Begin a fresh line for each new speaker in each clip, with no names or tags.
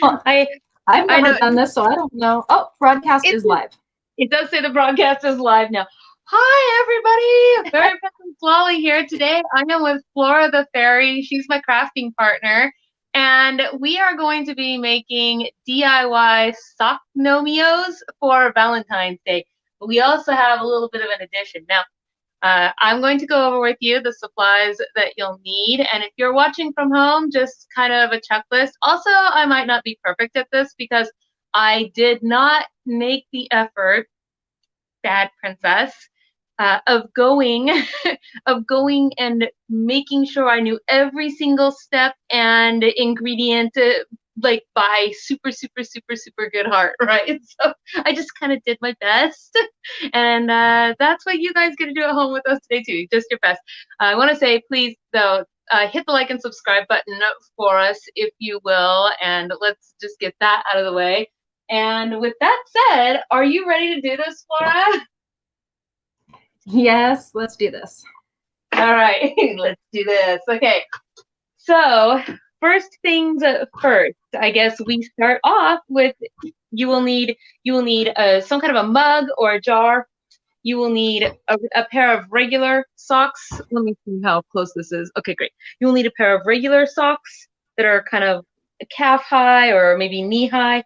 I've never done this, so I don't know. Oh, broadcast is live.
It does say the broadcast is live now. Hi, everybody. Fairy Princess Lolly here today. I am with Flora the Fairy. She's my crafting partner. And we are going to be making DIY sock gnomios for Valentine's Day. But we also have a little bit of an addition. Now, I'm going to go over with you the supplies that you'll need. And if you're watching from home, just kind of a checklist. Also, I might not be perfect at this because I did not make the effort, bad princess, of going and making sure I knew every single step and ingredient like by super good heart, right? So I just kind of did my best, and that's what you guys get to do at home with us today too, just your best. I want to say, please though, hit the like and subscribe button for us if you will, and let's just get that out of the way. And with that said, are you ready to do this, Flora?
Yes, let's do this.
All right, let's do this. Okay, so first things first, I guess we start off with you will need some kind of a mug or a jar. You will need a pair of regular socks. Let me see how close this is. Okay, great. You will need a pair of regular socks that are kind of calf high or maybe knee high.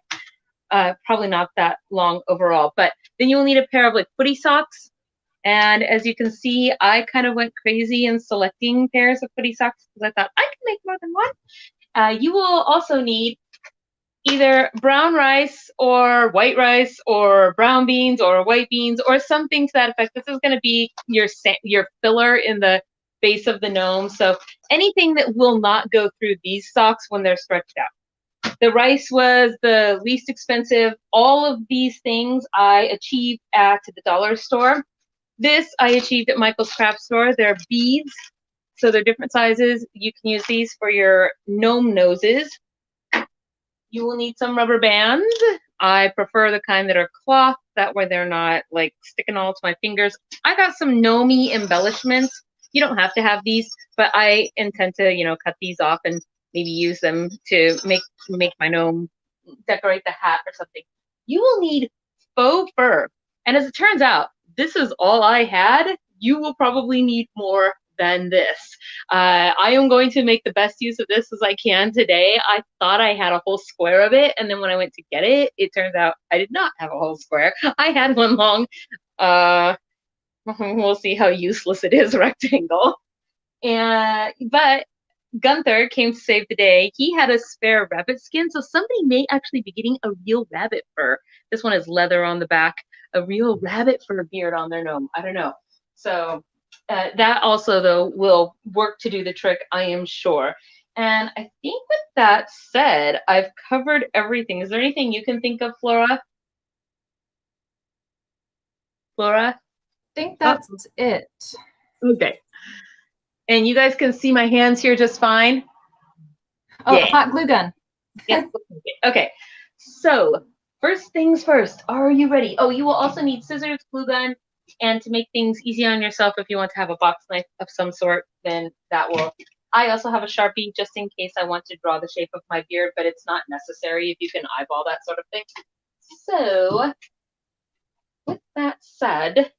Probably not that long overall, but then you will need a pair of like footy socks. And as you can see, I kind of went crazy in selecting pairs of footy socks because I thought I could make more than one. You will also need either brown rice or white rice or brown beans or white beans or something to that effect. This is going to be your filler in the base of the gnome. So anything that will not go through these socks when they're stretched out. The rice was the least expensive. All of these things I achieved at the dollar store. This I achieved at Michael's Craft Store. They're beads, so they're different sizes. You can use these for your gnome noses. You will need some rubber bands. I prefer the kind that are cloth. That way they're not like sticking all to my fingers. I got some gnomey embellishments. You don't have to have these, but I intend to, you know, cut these off and maybe use them to make my gnome, decorate the hat or something. You will need faux fur. And as it turns out, this is all I had. You will probably need more than this. I am going to make the best use of this as I can today. I thought I had a whole square of it, and then when I went to get it, it turns out I did not have a whole square. I had one long, we'll see how useless it is, rectangle. But Gunther came to save the day. He had a spare rabbit skin, so somebody may actually be getting a real rabbit fur. This one is leather on the back. A real rabbit fur beard on their gnome. I don't know. So that also, though, will work to do the trick, I am sure. And I think with that said, I've covered everything. Is there anything you can think of, Flora? Flora?
I think that's it.
Okay. And you guys can see my hands here just fine?
Oh, yeah. Hot glue gun.
Yeah. Okay. So first things first, are you ready? Oh, you will also need scissors, glue gun, and to make things easy on yourself, if you want to have a box knife of some sort, then that will. I also have a Sharpie just in case I want to draw the shape of my beard, but it's not necessary if you can eyeball that sort of thing. So with that said,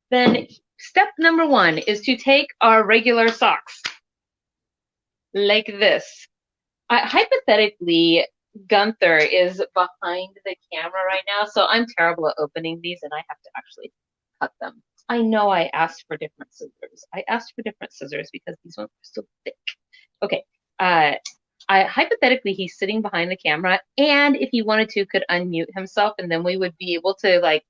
then step number one is to take our regular socks like this. Hypothetically, Gunther is behind the camera right now, so I'm terrible at opening these and I have to actually cut them. I know I asked for different scissors. I asked for different scissors because these ones are so thick. Okay. Hypothetically, he's sitting behind the camera, and if he wanted to, could unmute himself, and then we would be able to like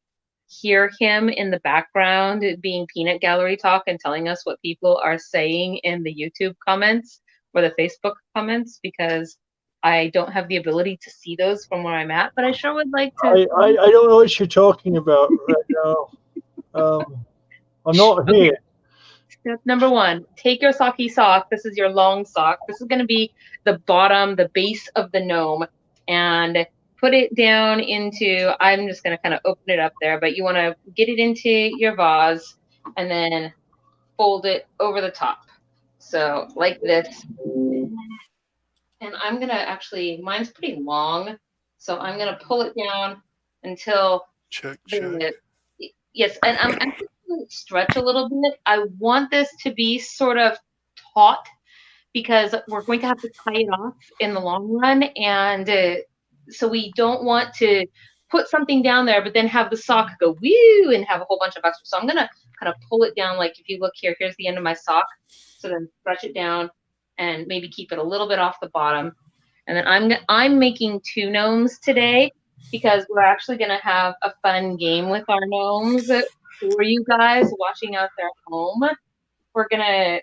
hear him in the background being peanut gallery talk and telling us what people are saying in the YouTube comments or the Facebook comments, because I don't have the ability to see those from where I'm at, but I sure would like to.
I don't know what you're talking about right now. I'm not here.
Step number one, take your socky sock. This is your long sock. This is going to be the bottom, the base of the gnome, and put it down into, I'm just going to kind of open it up there, but you want to get it into your vase and then fold it over the top. So like this. And I'm going to actually, mine's pretty long, so I'm going to pull it down until
Check.
Yes, and I'm actually going to stretch a little bit. I want this to be sort of taut because we're going to have to tie it off in the long run, and so we don't want to put something down there, but then have the sock go woo and have a whole bunch of extra. So I'm going to kind of pull it down, like if you look here, here's the end of my sock. So then stretch it down and maybe keep it a little bit off the bottom. And then I'm making 2 gnomes today because we're actually going to have a fun game with our gnomes for you guys watching out there at home. It's gonna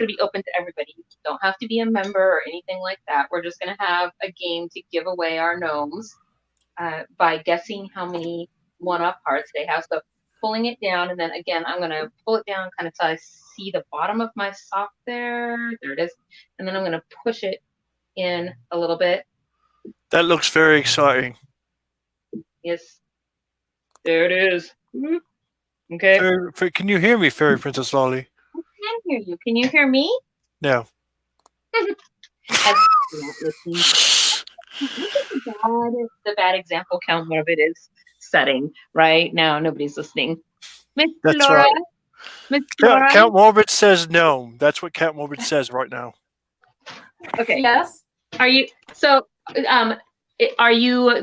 be open to everybody. You don't have to be a member or anything like that. We're just gonna have a game to give away our gnomes by guessing how many 1-up hearts they have. So pulling it down, and then again, I'm gonna pull it down kind of so I see the bottom of my sock there. There it is. And then I'm gonna push it in a little bit.
That looks very exciting.
Yes. There it is. Okay.
Can you hear me, Fairy Princess Lolly?
I can hear you. Can you hear me?
No.
The bad example count whatever it is setting right now. Nobody's listening. Miss Flora.
Right.
Miss Flora.
Count Morbid says no. That's what Count Morbid says right now.
Okay.
Yes.
Are you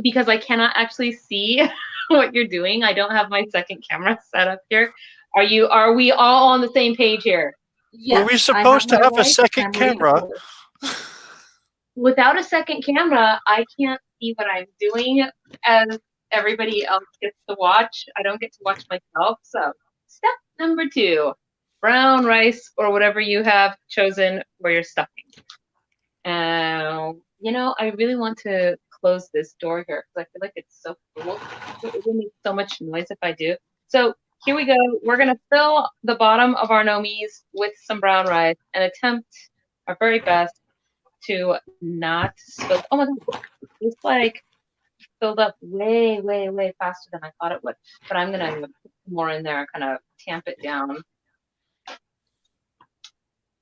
because I cannot actually see what you're doing. I don't have my second camera set up here. Are we all on the same page here?
Yes,
were we supposed to have a second camera?
Without a second camera, I can't see what I'm doing as everybody else gets to watch. I don't get to watch myself. So step number 2, brown rice or whatever you have chosen for your stuffing. I really want to close this door here because I feel like it's so cool. It will make so much noise if I do. So here we go. We're going to fill the bottom of our gnomies with some brown rice and attempt our very best to not spill. Oh my God. It's like filled up way, way, way faster than I thought it would. But I'm going to put more in there and kind of tamp it down.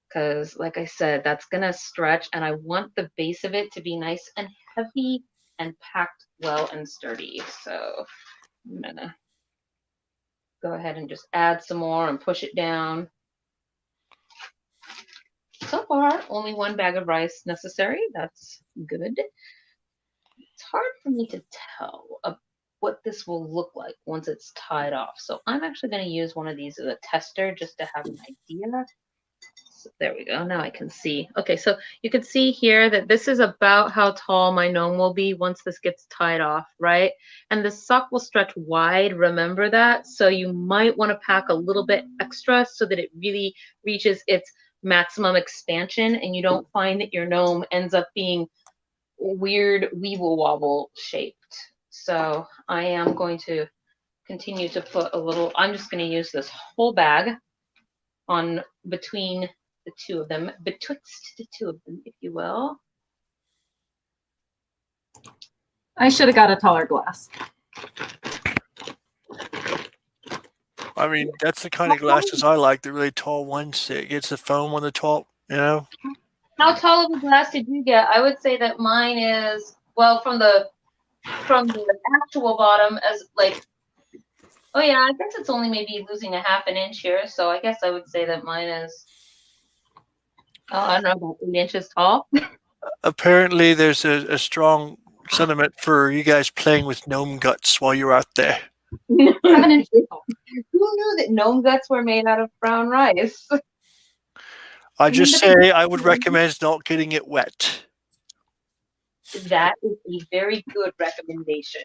Because, like I said, that's going to stretch, and I want the base of it to be nice and heavy and packed well and sturdy. So I'm going to go ahead and just add some more and push it down. So far, only 1 bag of rice necessary. That's good. It's hard for me to tell what this will look like once it's tied off. So I'm actually going to use one of these as a tester just to have an idea. So there we go. Now I can see. Okay, so you can see here that this is about how tall my gnome will be once this gets tied off, right? And the sock will stretch wide, remember that? So you might want to pack a little bit extra so that it really reaches its maximum expansion and you don't find that your gnome ends up being weird weeble wobble shaped. So I am going to continue to put a little, I'm just going to use this whole bag on between the 2 of them, betwixt the 2 of them, if you will.
I should have got a taller glass.
I mean, that's the kind of glasses I like, the really tall ones that gets the foam on the top, you know?
How tall of a glass did you get? I would say that mine is, well, from the actual bottom as like, oh yeah, I guess it's only maybe losing a ½ an inch here. So I guess I would say that mine is, I don't know, about 8 inches tall.
Apparently, there's a strong sentiment for you guys playing with gnome guts while you're out there.
7 inches tall.
Who knew that gnome guts were made out of brown rice?
I just say I would recommend not getting it wet.
That is a very good recommendation.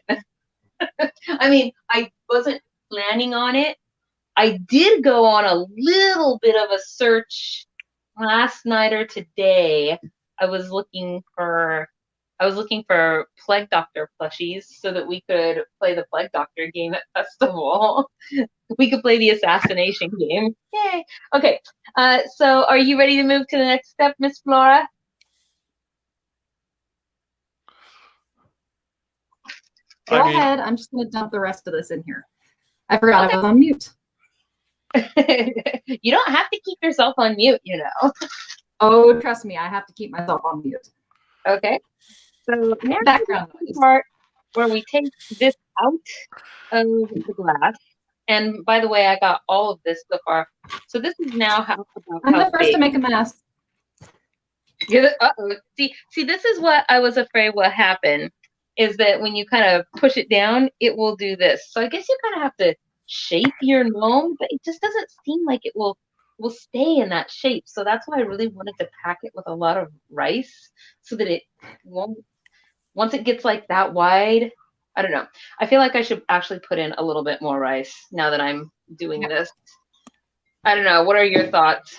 I mean, I wasn't planning on it. I did go on a little bit of a search last night or today. I was looking for Plague Doctor plushies so that we could play the Plague Doctor game at Festival. We could play the assassination game. Yay! Okay, so are you ready to move to the next step, Miss Flora?
Go ahead. I'm just going to dump the rest of this in here. I forgot I was on mute.
You don't have to keep yourself on mute, you know.
Oh, trust me, I have to keep myself on mute.
Okay. So now
Background
the
noise.
part where we take this out of the glass. And by the way, I got all of this so far. So this is now
I'm
how
the first
big.
to make a mess.
Uh-oh. See, this is what I was afraid will happen, is that when you kind of push it down, it will do this. So I guess you kind of have to shape your gnome, but it just doesn't seem like it will stay in that shape. So that's why I really wanted to pack it with a lot of rice so that it won't, once it gets like that wide, I don't know. I feel like I should actually put in a little bit more rice now that I'm doing this. I don't know. What are your thoughts?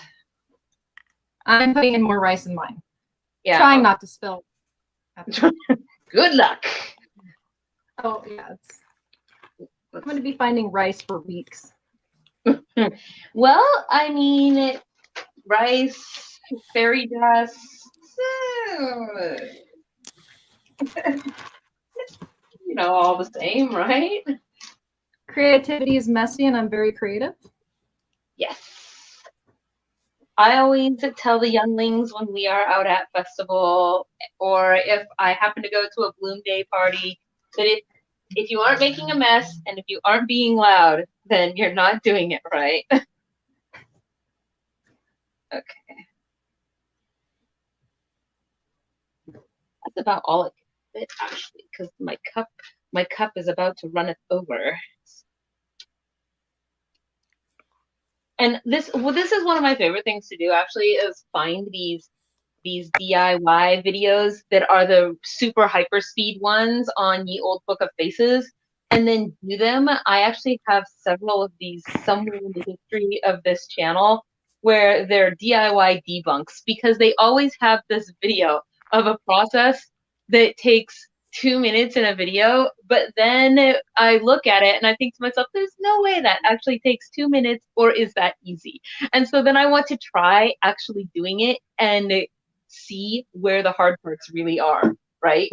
I'm putting in more rice in mine.
Yeah.
Trying not to spill.
Good luck.
Oh, yeah. I'm going to be finding rice for weeks.
Well, I mean, rice, fairy dust. You know, all the same, right?
Creativity is messy, and I'm very creative.
Yes. I always tell the younglings when we are out at festival, or if I happen to go to a Bloom Day party, that if you aren't making a mess and if you aren't being loud, then you're not doing it right. Okay. That's about all it can fit, actually, because my cup is about to run it over. And this is one of my favorite things to do, actually, is find these DIY videos that are the super hyper speed ones on Ye Old Book of Faces, and then do them. I actually have several of these somewhere in the history of this channel where they're DIY debunks, because they always have this video of a process that takes 2 minutes in a video, but then I look at it and I think to myself, there's no way that actually takes 2 minutes, or is that easy? And so then I want to try actually doing it and see where the hard parts really are, right?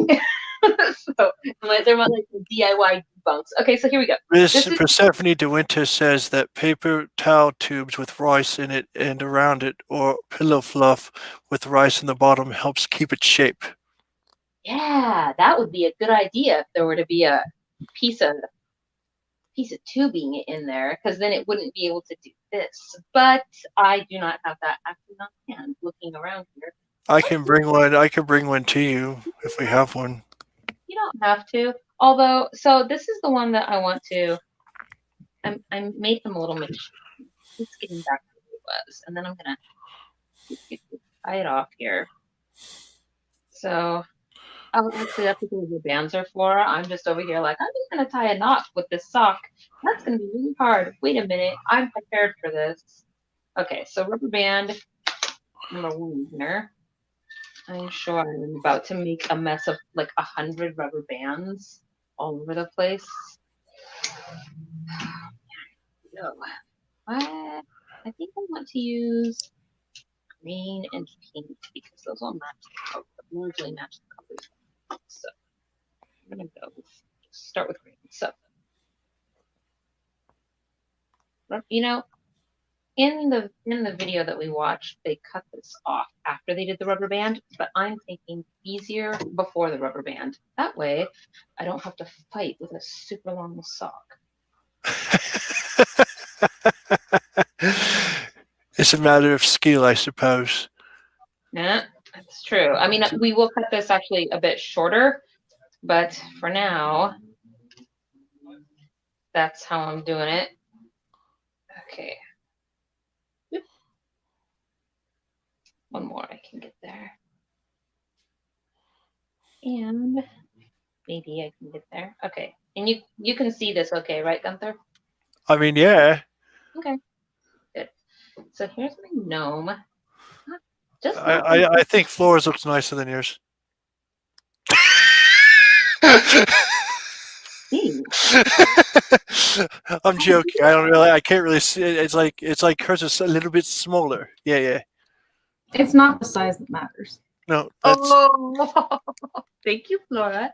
So they're like the DIY debunks. Okay, so here we go.
Persephone de Winter says that paper towel tubes with rice in it and around it, or pillow fluff with rice in the bottom, helps keep its shape.
Yeah, that would be a good idea if there were to be a piece of tubing in there, because then it wouldn't be able to do this. But I do not have that actually on hand. Looking around here,
I can bring one. I can bring one to you if we have one.
you don't have to. Although, so this is the one that I want to. I made him a little bit. It's getting back to where it was, and then I'm gonna tie it off here. So, actually, that's what the bands are for. I'm just over here like, I'm just gonna tie a knot with this sock. That's gonna be really hard. Wait a minute, I'm prepared for this. Okay, so rubber band number 1 here. I'm sure I'm about to make a mess of like 100 rubber bands all over the place. No, I think I want to use green and pink because those all match, largely match the colors. So I'm gonna start with green. So, you know, in the video that we watched, they cut this off after they did the rubber band, but I'm thinking easier before the rubber band. That way, I don't have to fight with a super long sock.
It's a matter of skill, I suppose.
Yeah, that's true. I mean, we will cut this actually a bit shorter, but for now, that's how I'm doing it. Okay. One more I can get there. And maybe I can get there. Okay. And you can see this okay, right, Gunther?
I mean, yeah.
Okay. Good. So here's my gnome.
I think Flora's looks nicer than yours. I'm joking. I can't really see it. It's like hers is a little bit smaller. Yeah.
It's not the size that matters.
No. That's...
Thank you, Flora.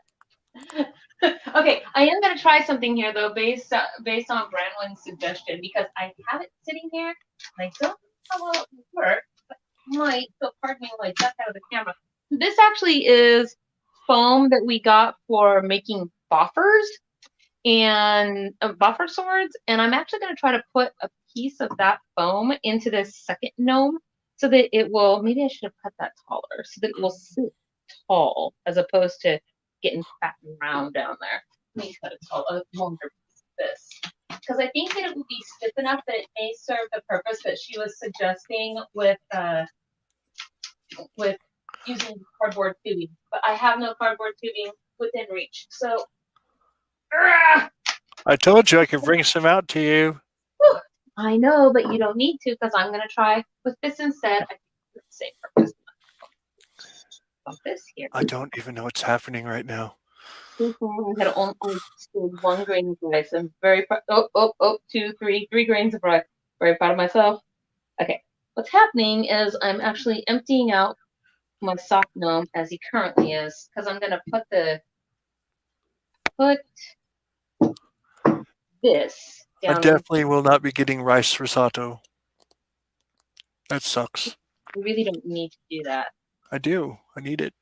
Okay, I am going to try something here though, based on Branwyn's suggestion, because I have it sitting here and I don't know how well it will work. But might, so pardon me while I duck out of the camera. This actually is foam that we got for making boffers and buffer swords, and I'm actually going to try to put a piece of that foam into this second gnome so that it will, maybe I should have cut that taller, so that it will sit tall as opposed to getting fat and round down there. Let me cut it tall, a longer piece of this. Because I think that it will be stiff enough that it may serve the purpose that she was suggesting with using cardboard tubing. But I have no cardboard tubing within reach, so
I told you I could bring some out to you.
whew, I know, but you don't need to because I'm going to try with this instead. I think it's the same purpose. Bump this here.
I don't even know what's happening right now.
I had only stored 1 grain of rice. I'm very proud. Three grains of rice. Very proud of myself. Okay, what's happening is I'm actually emptying out my sock gnome as he currently is because I'm going to put this
I
down.
definitely will not be getting rice risotto. That sucks.
You really don't need to do that.
I do. I need it.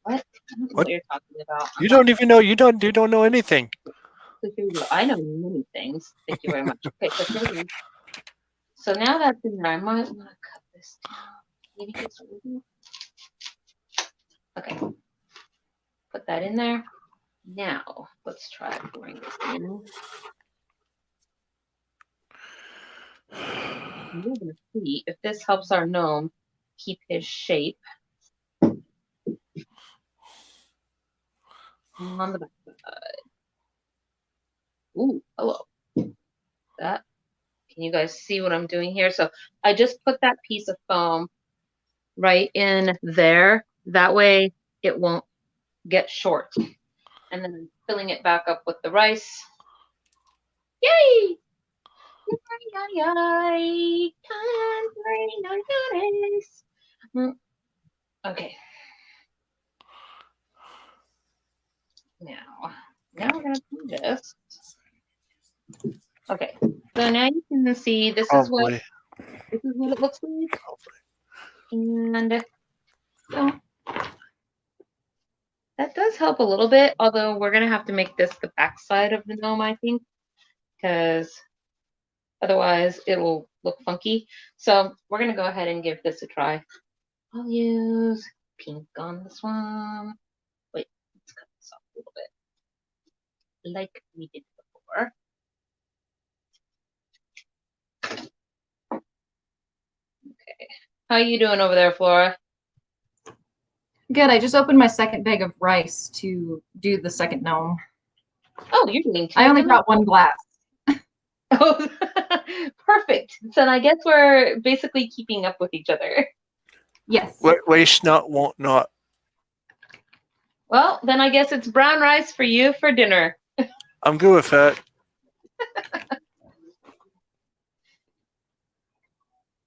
What? I don't know what you're talking about.
You don't even know. You don't know anything.
So here we go. I know many things. Thank you very much. Okay, so here we go. So now that's in there, I might want to cut this down. Maybe just a little. Okay. Put that in there. Now, let's try pouring this in. We're going to see if this helps our gnome keep his shape. On the back side. Ooh, hello. That. Can you guys see what I'm doing here? So I just put that piece of foam right in there. That way it won't get short. And then I'm filling it back up with the rice. Yay! Okay. Now we're gonna do this. Okay, so now you can see this is what it looks like. And so that does help a little bit, although we're gonna have to make this the back side of the gnome, I think, because otherwise it will look funky. So we're gonna go ahead and give this a try. I'll use pink on this one. Wait, let's cut this off a little bit, like we did before. Okay, how you doing over there, Flora?
Good. I just opened my second bag of rice to do the second gnome.
Oh, you're doing 2.
I only brought 1 glass.
Oh, perfect. So I guess we're basically keeping up with each other.
Yes.
Waste not, want not.
Well, then I guess it's brown rice for you for dinner.
I'm good with that.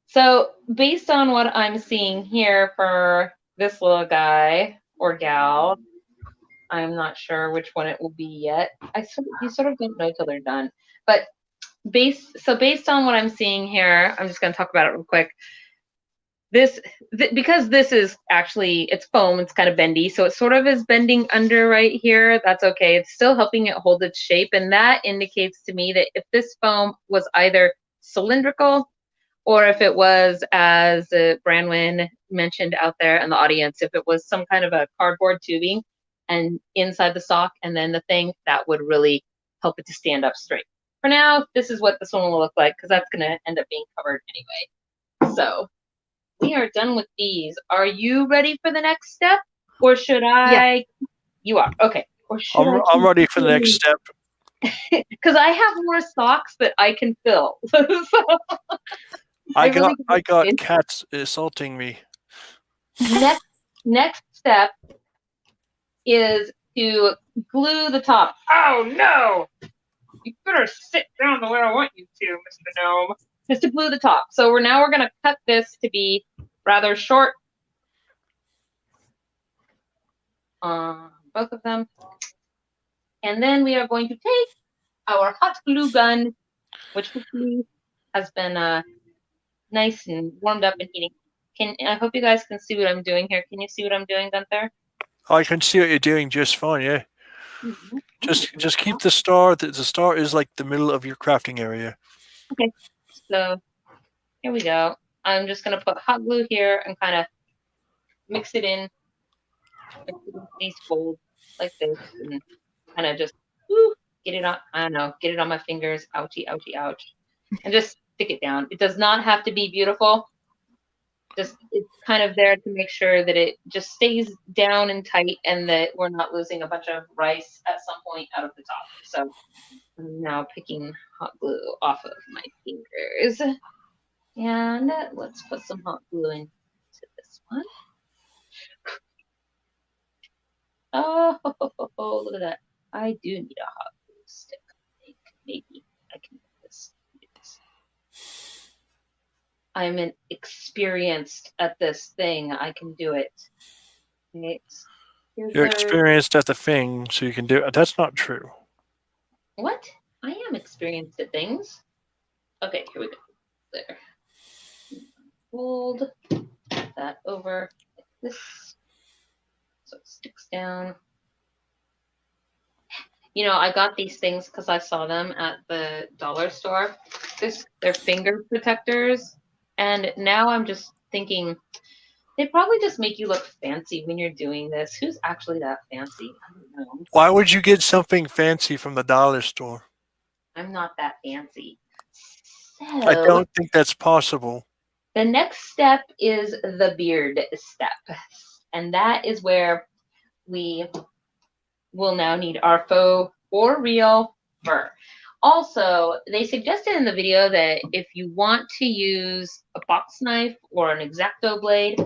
So based on what I'm seeing here for this little guy or gal, I'm not sure which one it will be yet. You sort of don't know till they're done. But based on what I'm seeing here, I'm just going to talk about it real quick. Because this is actually, it's foam, it's kind of bendy, so it sort of is bending under right here. That's okay. It's still helping it hold its shape, and that indicates to me that if this foam was either cylindrical or if it was, as Branwyn mentioned out there in the audience, if it was some kind of a cardboard tubing and inside the sock and then the thing, that would really help it to stand up straight. For now, this is what this one will look like because that's going to end up being covered anyway. So we are done with these. Are you ready for the next step? Or should I? Yeah. You are. Okay. Or should
I'm ready for the next step.
Because I have more socks that I can fill. So
I got cats assaulting me.
Next step is to glue the top. Oh no! You better sit down the way I want you to, Mr. Gnome. Just to glue the top. So we're going to cut this to be rather short. Both of them. And then we are going to take our hot glue gun, which hopefully has been nice and warmed up and heating. I hope you guys can see what I'm doing here. Can you see what I'm doing, Gunther?
I can see what you're doing just fine. Yeah. Just keep the star. The star is like the middle of your crafting area.
Okay. So here we go. I'm just gonna put hot glue here and kind of mix it in these folds like this, and kind of just get it on. I don't know. Get it on my fingers. Ouchie, ouchie, ouch. And just stick it down. It does not have to be beautiful. Just it's kind of there to make sure that it just stays down and tight, and that we're not losing a bunch of rice at some point out of the top. So I'm now picking hot glue off of my fingers, and let's put some hot glue into this one. Oh, look at that! I do need a hot glue stick. I think maybe I can do this. I'm experienced at this thing. I can do it. Okay.
You're experienced at the thing, so you can do it. That's not true.
What? I am experienced at things. Okay, here we go. There. Fold that over like this, so it sticks down. You know, I got these things because I saw them at the dollar store. They're finger protectors, and now I'm just thinking they probably just make you look fancy when you're doing this. Who's actually that fancy? I don't know.
Why would you get something fancy from the dollar store?
I'm not that fancy. So,
I don't think that's possible.
the next step is the beard step. And that is where we will now need our faux or real fur. Also, they suggested in the video that if you want to use a box knife or an X-Acto blade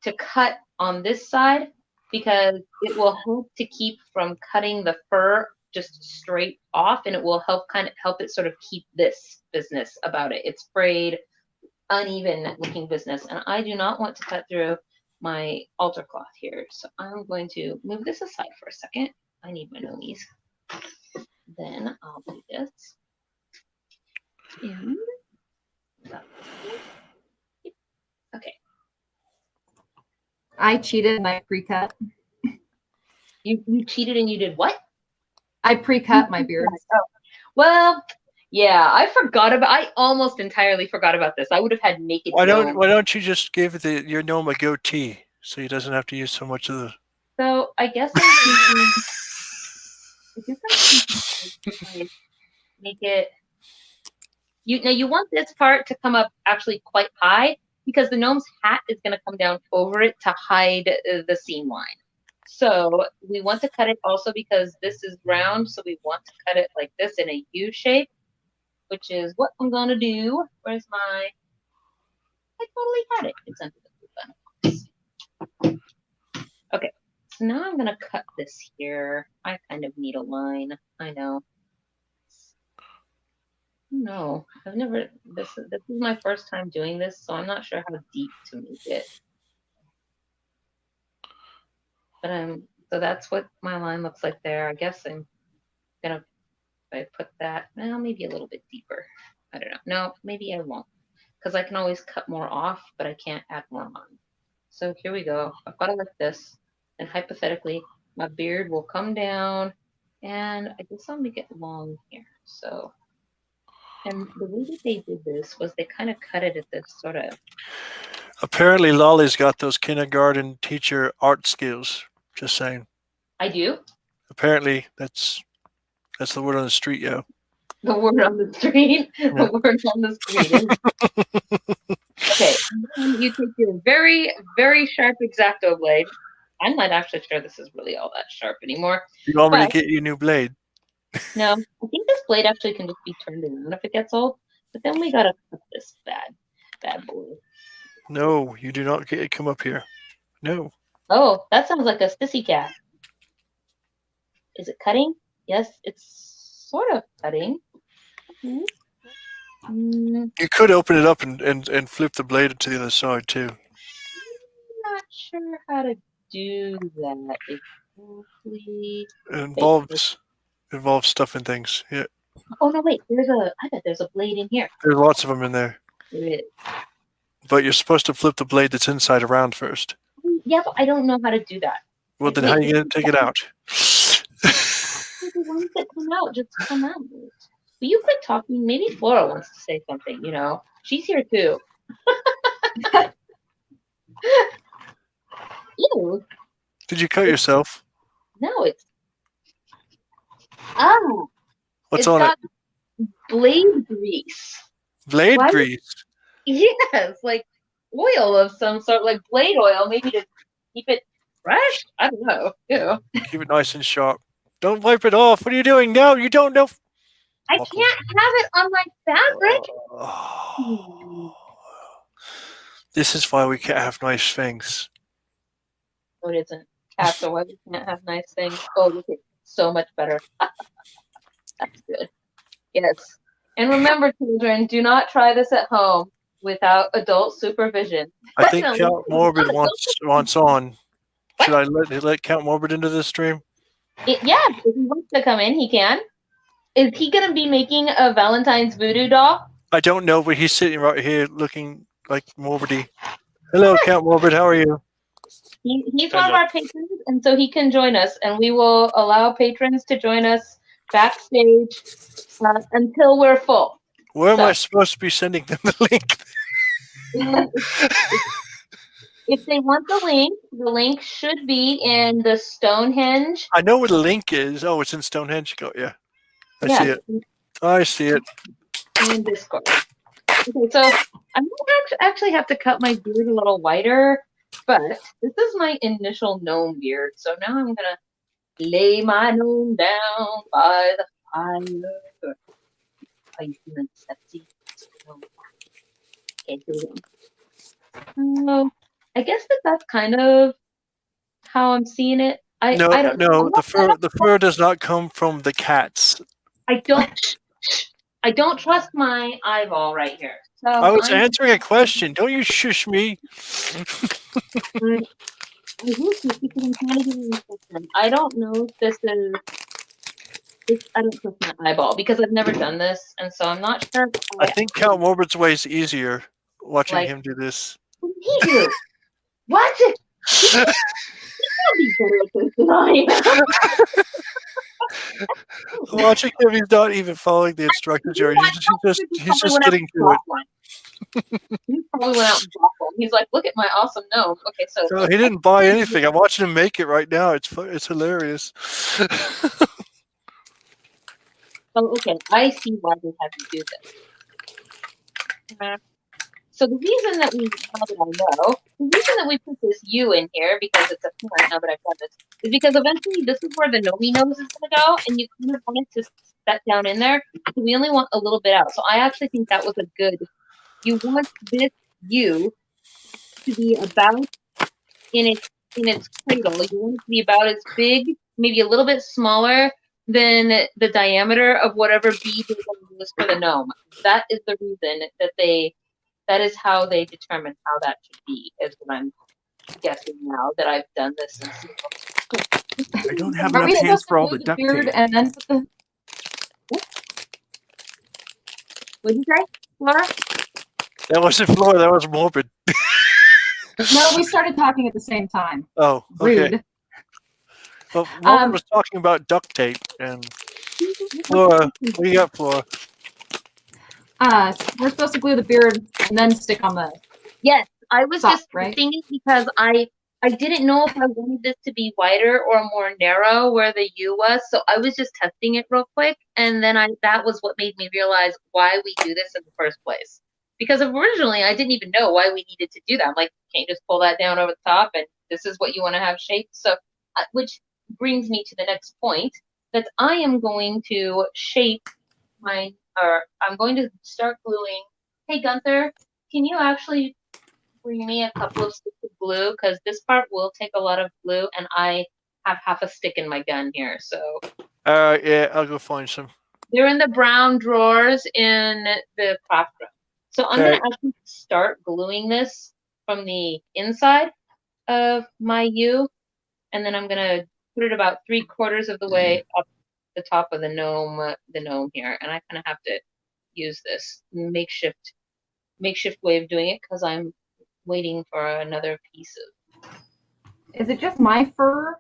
to cut on this side, because it will help to keep from cutting the fur just straight off, and it will help it sort of keep this business about it. It's frayed, uneven looking business, and I do not want to cut through my altar cloth here. So I'm going to move this aside for a second. I need my gnomies. Then I'll do this. And okay.
I cheated and I pre-cut.
You cheated and you did what?
I pre-cut my beard.
Oh. Well, yeah, I almost entirely forgot about this. I would have had naked
Why
gnome.
don't you just give your gnome a goatee so he doesn't have to use so much of the.
So I guess I'm thinking, make it. You want this part to come up actually quite high, because the gnome's hat is going to come down over it to hide the seam line. So we want to cut it also because this is round, so we want to cut it like this in a U shape, which is what I'm going to do. Where's my... I totally had it. It's under the button. Okay, so now I'm going to cut this here. I kind of need a line. I know. No, I've never... This is my first time doing this, so I'm not sure how deep to make it. But so that's what my line looks like there. I guess I'm gonna, if I put that, well, maybe a little bit deeper. I don't know. No, maybe I won't, because I can always cut more off, but I can't add more on. So here we go. I've got it like this, and hypothetically, my beard will come down, and I guess I'll make it long here. So, and the way that they did this was they kind of cut it at this sort of.
Apparently, Lolly's got those kindergarten teacher art skills. Just saying.
I do.
Apparently, that's the word on the street, yo.
The word on the street. Yeah. The word on the street. Okay, you take your very, very sharp X-Acto blade. I'm not actually sure this is really all that sharp anymore.
You want me to get you a new blade?
No, I think this blade actually can just be turned around if it gets old. But then we gotta cut this bad boy.
No, you do not get it. Come up here. No.
Oh, that sounds like a sissy cat. Is it cutting? Yes, it's sort of cutting.
You could open it up and flip the blade to the other side too.
I'm not sure how to do that exactly.
It involves stuff and things. Yeah.
Oh no, wait. I bet there's a blade in here.
There's lots of them in there.
There is.
But you're supposed to flip the blade that's inside around first.
Yeah, but I don't know how to do that.
Well, then how are you going to take it out?
The ones that come out just come out. Will you quit talking? Maybe Flora wants to say something, you know. She's here too. Ew.
Did you cut yourself?
No, it's oh.
What's
it's
on
got
it?
Blade grease.
Blade
What?
grease.
Yes, like oil of some sort, like blade oil, maybe to keep it fresh. I don't know. Ew.
Keep it nice and sharp. Don't wipe it off. What are you doing? No, you don't know.
I can't have it on my fabric.
This is why we can't have nice things.
No, it isn't. Cats are why we can't have nice things. Oh, look, it's so much better. That's good. Yes. And remember, children, do not try this at home without adult supervision.
I think Count Morbid wants on. Should I let Count Morbid into this stream?
Yeah, if he wants to come in, he can. Is he going to be making a Valentine's voodoo doll?
I don't know, but he's sitting right here looking like Morbidy. Hello, Count Morbid. How are you?
He's one of our patrons, and so he can join us, and we will allow patrons to join us backstage until we're full.
Where am I supposed to be sending them the link?
If they want the link should be in the Stonehenge.
I know where the link is. Oh, it's in Stonehenge. Go, yeah. I see it. I see it.
In Discord. Okay, so I'm going to actually have to cut my beard a little whiter, but this is my initial gnome beard. So now I'm going to lay my gnome down by the fire. Are you feeling sexy? Okay, here we go. I guess that's kind of how I'm seeing it. I don't know.
The fur does not come from the cats.
I don't trust my eyeball right here. So
I was answering a question. Don't you shush me.
I don't know if this is. I don't trust my eyeball because I've never done this, and so I'm not sure.
I think Count Morbid's way is easier. Watching him do this.
He do. Watch it. He'll be better at this than I am.
Watching him, he's not even following the instructions. He's just getting to it.
He probably went out and bought one. He's like, "Look at my awesome gnome." Okay, so
he didn't buy anything. I'm watching him make it right now. It's hilarious.
Oh, okay. I see why they had to do this. So the reason that the reason that we put this U in here, because it's a parent now that I've done this, is because eventually this is where the Gnomey nose is going to go, and you kind of want it to set down in there. So we only want a little bit out. So I actually think that was a good. You want this U to be about in its cradle. You want it to be about as big, maybe a little bit smaller than the diameter of whatever bead you're going to use for the gnome. That is the reason that is how they determine how that should be, is what I'm guessing now that I've done this.
I don't have enough hands for all the duct tape.
And then put the...
What did you say, Flora?
That wasn't Flora, that was Morbid.
No, we started talking at the same time.
Oh, okay.
Rude.
Well, Morbid was talking about duct tape, and Flora, what do you got, Flora?
We're supposed to glue the beard and then stick on the...
Yes, I was just
right?
thinking because I didn't know if I wanted this to be wider or more narrow where the U was, so I was just testing it real quick, and then that was what made me realize why we do this in the first place. Because originally I didn't even know why we needed to do that. I'm like, can't you just pull that down over the top, and this is what you want to have shaped? So, which brings me to the next point, that I am going to shape I'm going to start gluing. Hey, Gunther, can you actually bring me a couple of sticks of glue? Because this part will take a lot of glue, and I have half a stick in my gun here. So.
Yeah, I'll go find some.
They're in the brown drawers in the craft room. So I'm going to actually start gluing this from the inside of my U, and then I'm going to put it about 3/4 of the way up the top of the gnome here, and I kind of have to use this makeshift makeshift way of doing it because I'm waiting for another piece of.
Is it just my fur,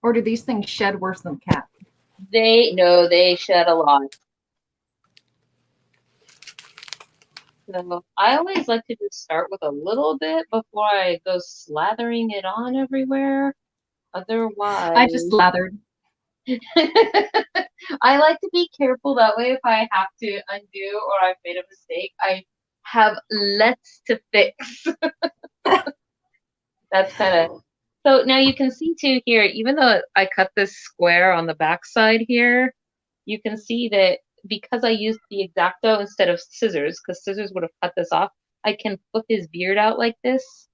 or do these things shed worse than cats?
They shed a lot. So I always like to just start with a little bit before I go slathering it on everywhere. Otherwise,
I just slathered.
I like to be careful that way if I have to undo or I've made a mistake. I have less to fix. That's kind of so now you can see too here, even though I cut this square on the back side here, you can see that because I used the X-Acto instead of scissors, because scissors would have cut this off, I can flip his beard out like this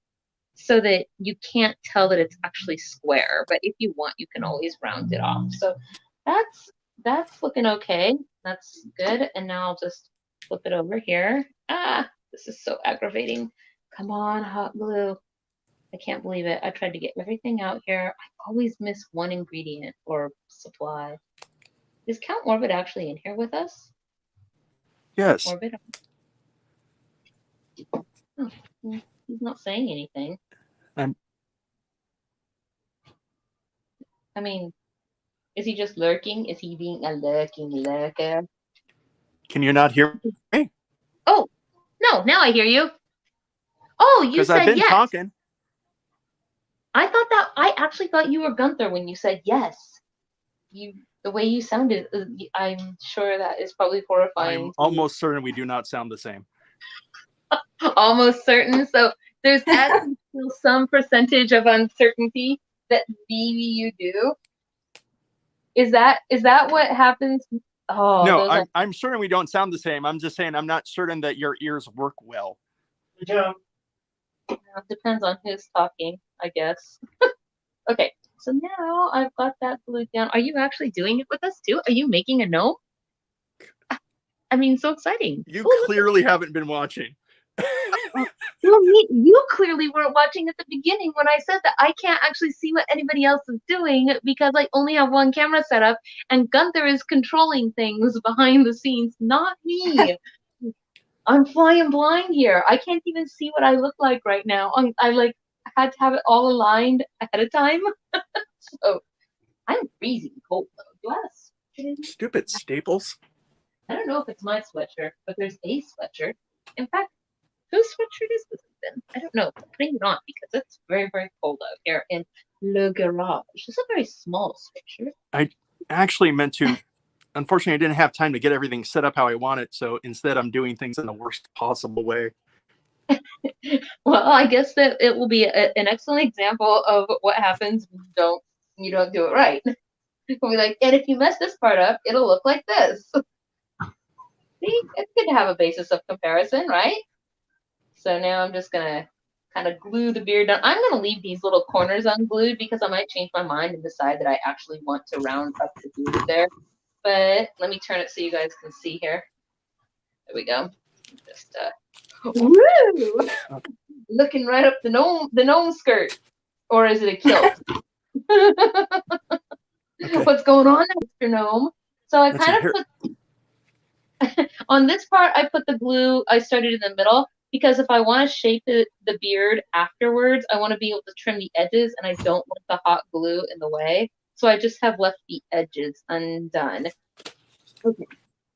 so that you can't tell that it's actually square. But if you want, you can always round it off. So that's looking okay. That's good. And now I'll just flip it over here. Ah, this is so aggravating. Come on, hot glue. I can't believe it. I tried to get everything out here. I always miss one ingredient or supply. Is Count Morbid actually in here with us?
Yes.
Morbid? Oh, he's not saying anything. I mean, is he just lurking? Is he being a lurking lurker?
Can you not hear me?
Oh, no, now I hear you. Oh, you
Because
said
I've been
yes.
talking.
I actually thought you were Gunther when you said yes. The way you sounded, I'm sure that is probably horrifying.
I'm almost certain we do not sound the same.
Almost certain. So there's actually still some percentage of uncertainty that maybe you do. Is that what happens? Oh
no, I'm certain we don't sound the same. I'm just saying I'm not certain that your ears work well.
Yeah. It depends on who's talking, I guess. Okay, so now I've got that glued down. Are you actually doing it with us too? Are you making a gnome? I mean, so exciting.
You clearly haven't been watching.
Well, you clearly weren't watching at the beginning when I said that I can't actually see what anybody else is doing because I only have one camera set up and Gunther is controlling things behind the scenes, not me. I'm flying blind here. I can't even see what I look like right now. I had to have it all aligned ahead of time. So I'm freezing cold though. Do I have
Stupid staples.
I don't know if it's my sweatshirt, but there's a sweatshirt. In fact, whose sweatshirt is this then? I don't know. I'm putting it on because it's very, very cold out here in Le Garage. It's a very small sweatshirt.
I actually meant to. Unfortunately, I didn't have time to get everything set up how I want it. So instead, I'm doing things in the worst possible way.
Well, I guess that it will be an excellent example of what happens when you don't do it right. We'll be like, and if you mess this part up, it'll look like this. See, it's good to have a basis of comparison, right? So now I'm just gonna kind of glue the beard down. I'm gonna leave these little corners unglued because I might change my mind and decide that I actually want to round up the beard there. But let me turn it so you guys can see here. There we go. Just woo! Looking right up the gnome skirt, or is it a kilt? Okay. What's going on, Mr. Gnome? So I kind of put on this part. I put the glue. I started in the middle because if I want to shape the beard afterwards, I want to be able to trim the edges, and I don't want the hot glue in the way. So I just have left the edges undone. Okay.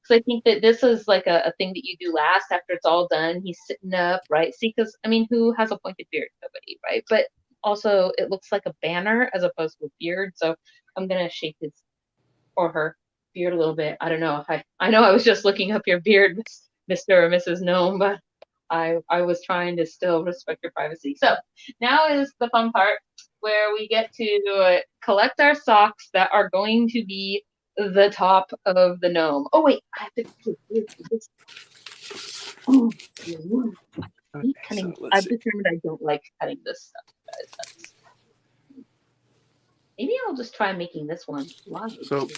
So I think that this is like a thing that you do last after it's all done. He's sitting up, right? See, because I mean, who has a pointed beard? Nobody, right? But also, it looks like a banner as opposed to a beard. So I'm gonna shape his or her beard a little bit. I don't know. I know I was just looking up your beard, Mr. or Mrs. Gnome, but I was trying to still respect your privacy. So now is the fun part where we get to collect our socks that are going to be the top of the gnome. Oh wait, I have to do this. Oh, I've determined I don't like cutting this stuff, guys. Maybe I'll just try making this one live.
So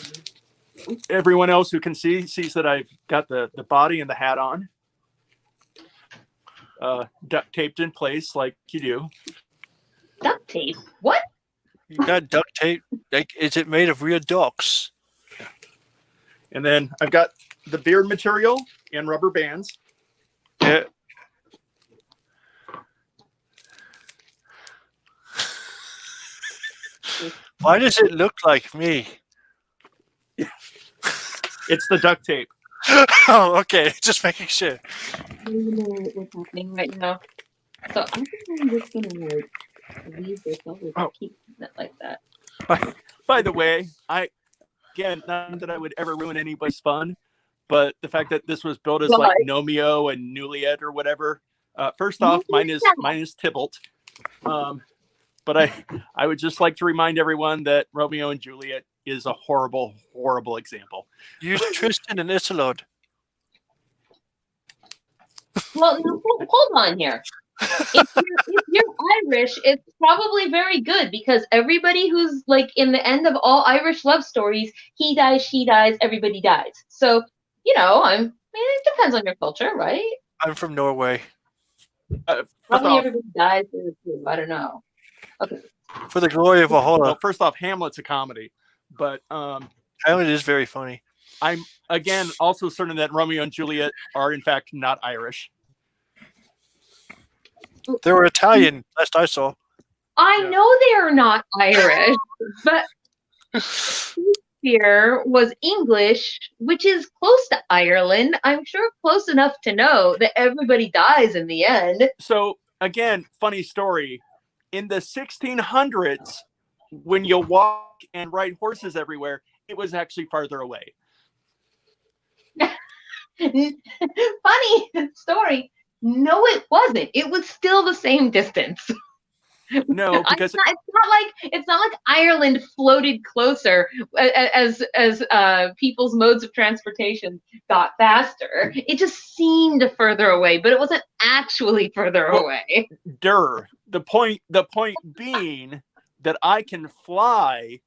everyone else who can sees that I've got the body and the hat on. Duct taped in place like you do.
Duct tape? What?
You got duct tape? Like, is it made of real ducks?
And then I've got the beard material and rubber bands.
Yeah. Why does it look like me?
It's the duct tape.
Oh, okay. Just making sure.
I don't even know what's happening right now. So I think I'm just gonna like leave this over
Oh.
keep it like that.
By the way, again, not that I would ever ruin anybody's fun, but the fact that this was built as like Gnomeo and Gnomiette or whatever. First off, mine is Tybalt. But I would just like to remind everyone that Romeo and Juliet is a horrible, horrible example.
Use Tristan and Isolde.
Well, no, hold on here. If you're Irish, it's probably very good because everybody who's like in the end of all Irish love stories, he dies, she dies, everybody dies. So, it depends on your culture, right?
I'm from Norway.
Probably everybody dies there too. I don't know. Okay.
For the glory of Valhalla.
Well, first off, Hamlet's a comedy, but
Hamlet is very funny.
I'm again also certain that Romeo and Juliet are in fact not Irish.
They were Italian, last I saw.
I know they are not Irish, but Shakespeare was English, which is close to Ireland. I'm sure close enough to know that everybody dies in the end.
So again, funny story. In the 1600s, when you walk and ride horses everywhere, it was actually farther away.
Funny story. No, it wasn't. It was still the same distance.
No, because
it's not like Ireland floated closer as people's modes of transportation got faster. It just seemed further away, but it wasn't actually further away.
The point being that I can fly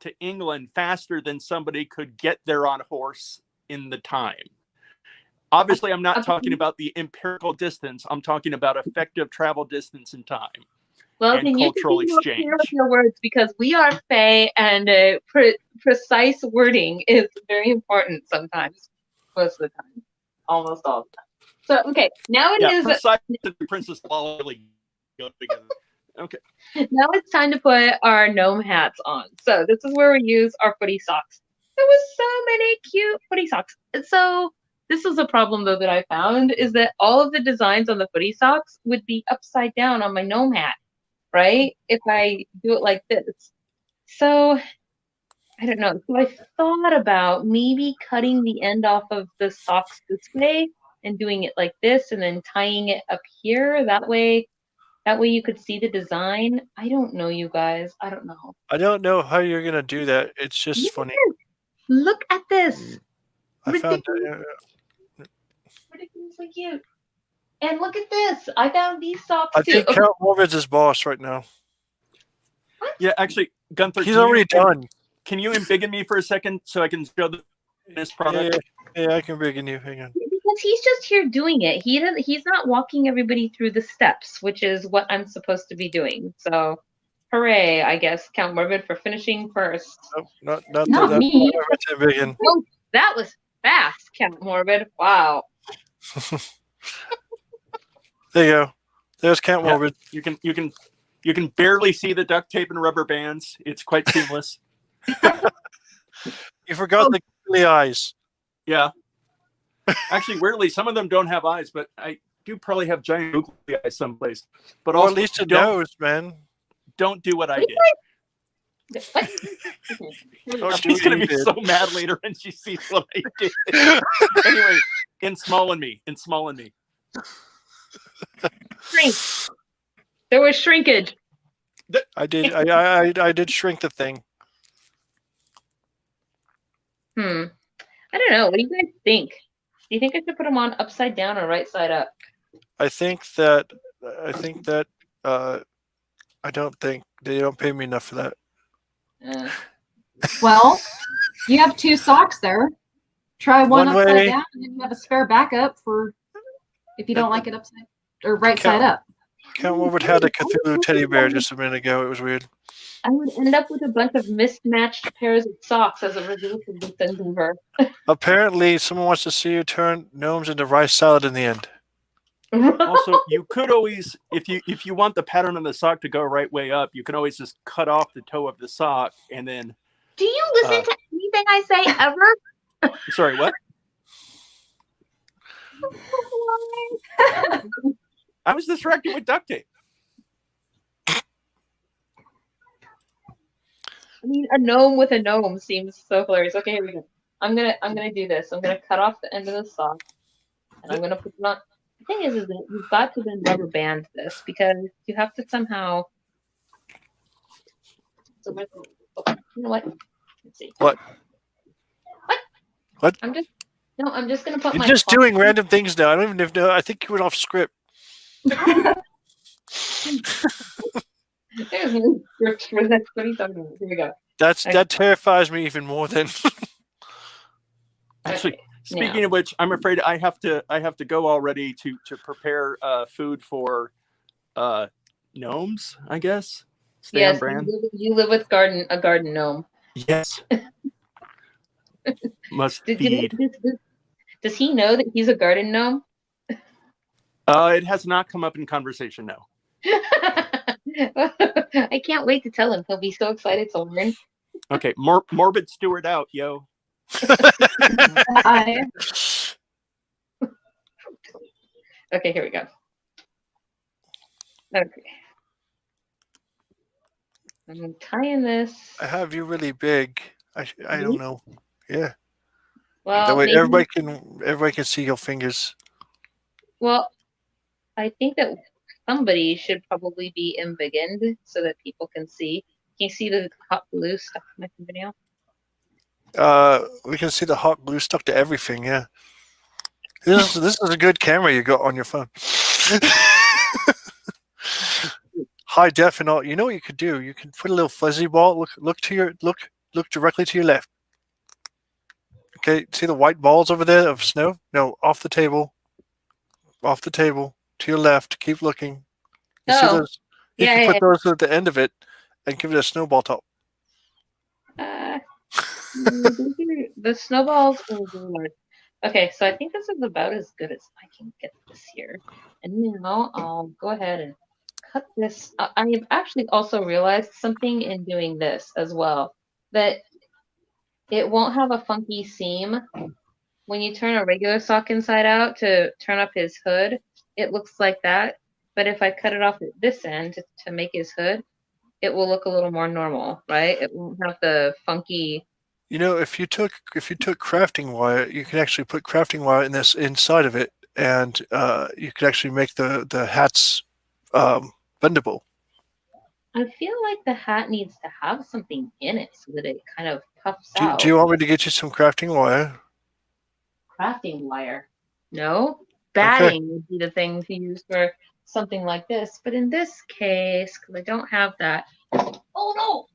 to England faster than somebody could get there on horse in the time. Obviously, I'm not talking about the empirical distance. I'm talking about effective travel distance in time.
Well,
and cultural exchange.
With your words, because we are Fae, and precise wording is very important sometimes, most of the time, almost all the time. So, okay, now it is.
Precise and Princess Law really go together. Okay.
Now it's time to put our gnome hats on. So this is where we use our footy socks. There was so many cute footy socks. So this is a problem though that I found is that all of the designs on the footy socks would be upside down on my gnome hat. Right? If I do it like this. So, I don't know. So I thought about maybe cutting the end off of the socks this way and doing it like this and then tying it up here. That way you could see the design. I don't know, you guys. I don't know.
I don't know how you're going to do that. It's just funny.
Look at this.
I found it.
Ridiculously cute. And look at this. I found these socks
I
too.
think Count Morbid's his boss right now.
Yeah, actually, Gunther,
he's already done.
Can you embiggen me for a second so I can show the finished product?
Yeah, I can embiggen you. Hang on.
Because he's just here doing it. He's not walking everybody through the steps, which is what I'm supposed to be doing. So, hooray, I guess, Count Morbid for finishing first.
Nope,
Not me.
Oh,
that was fast, Count Morbid. Wow.
There you go. There's Count Morbid.
You can barely see the duct tape and rubber bands. It's quite seamless.
You forgot the eyes.
Yeah. Actually, weirdly, some of them don't have eyes, but I do probably have giant googly eyes someplace. But
or at least a nose, man.
Don't do what I did. She's going to be so mad later when she sees what I did. Anyway, ensmall in me.
Shrink. There was shrinkage.
I did shrink the thing.
I don't know. What do you guys think? Do you think I should put them on upside down or right side up?
I think that I don't think they don't pay me enough for that.
Well, you have two socks there. Try one upside
way.
down, and then you have a spare backup for if you don't like it upside or right side up.
Count Morbid had a Cthulhu teddy bear just a minute ago. It was weird.
I would end up with a bunch of mismatched pairs of socks as a result of this maneuver.
Apparently, someone wants to see you turn gnomes into rice salad in the end.
Also, you could always, if you want the pattern on the sock to go right way up, you can always just cut off the toe of the sock and then.
Do you listen to anything I say ever?
Sorry, what? I was distracted with duct tape.
I mean, a gnome with a gnome seems so hilarious. Okay, here we go. I'm gonna do this. I'm gonna cut off the end of the sock, and I'm gonna put it on. The thing is that you've got to then rubber band this because you have to somehow. So you know what? Let's see.
What? What?
I'm just gonna put.
You're just doing random things now. I don't even know. I think you went off script.
There's no script for this. What are you talking about? Here we go.
That terrifies me even more than.
Actually, speaking of which, I'm afraid I have to go already to prepare food for gnomes. I guess. Stay on brand.
You live with a garden gnome.
Yes. Must feed.
Does he know that he's a garden gnome?
It has not come up in conversation, no.
I can't wait to tell him. He'll be so excited to learn.
Okay, morbid steward out, yo.
Okay, here we go. Okay. I'm tying this.
I have you really big. I don't know. Yeah.
Well,
that way
maybe,
everybody can see your fingers.
Well, I think that somebody should probably be embiggened so that people can see. Can you see the hot glue stuck in my fingernail?
We can see the hot glue stuck to everything. Yeah. This is a good camera you got on your phone. High def and all. You know what you could do? You can put a little fuzzy ball. Look directly to your left. Okay, see the white balls over there of snow? No, off the table. Off the table to your left. Keep looking. You see those? You can put those at the end of it and give it a snowball top.
The snowballs. Oh, Lord. Okay, so I think this is about as good as I can get this here. And now I'll go ahead and cut this. I have actually also realized something in doing this as well, that it won't have a funky seam. When you turn a regular sock inside out to turn up his hood, it looks like that. But if I cut it off at this end to make his hood, it will look a little more normal, right? It won't have the funky.
You know, if you took crafting wire, you can actually put crafting wire in this inside of it, and you could actually make the hats bendable.
I feel like the hat needs to have something in it so that it kind of puffs out.
Do you want me to get you some crafting wire?
Crafting wire? No. Batting would be the thing to use for something like this. But in this case, because I don't have that. Oh, no!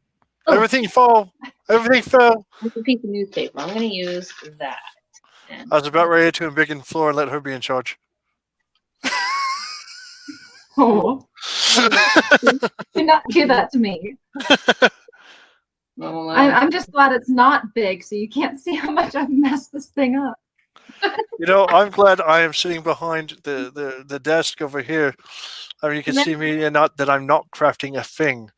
Oh.
Everything fell. Everything fell.
It's a piece of newspaper. I'm going to use that.
I was about ready to embiggen Flora and let her be in charge.
Oh. Do not do that to me. I'm just glad it's not big, so you can't see how much I've messed this thing up.
You know, I'm glad I am sitting behind the desk over here. I mean, you can see me, and not that I'm not crafting a thing.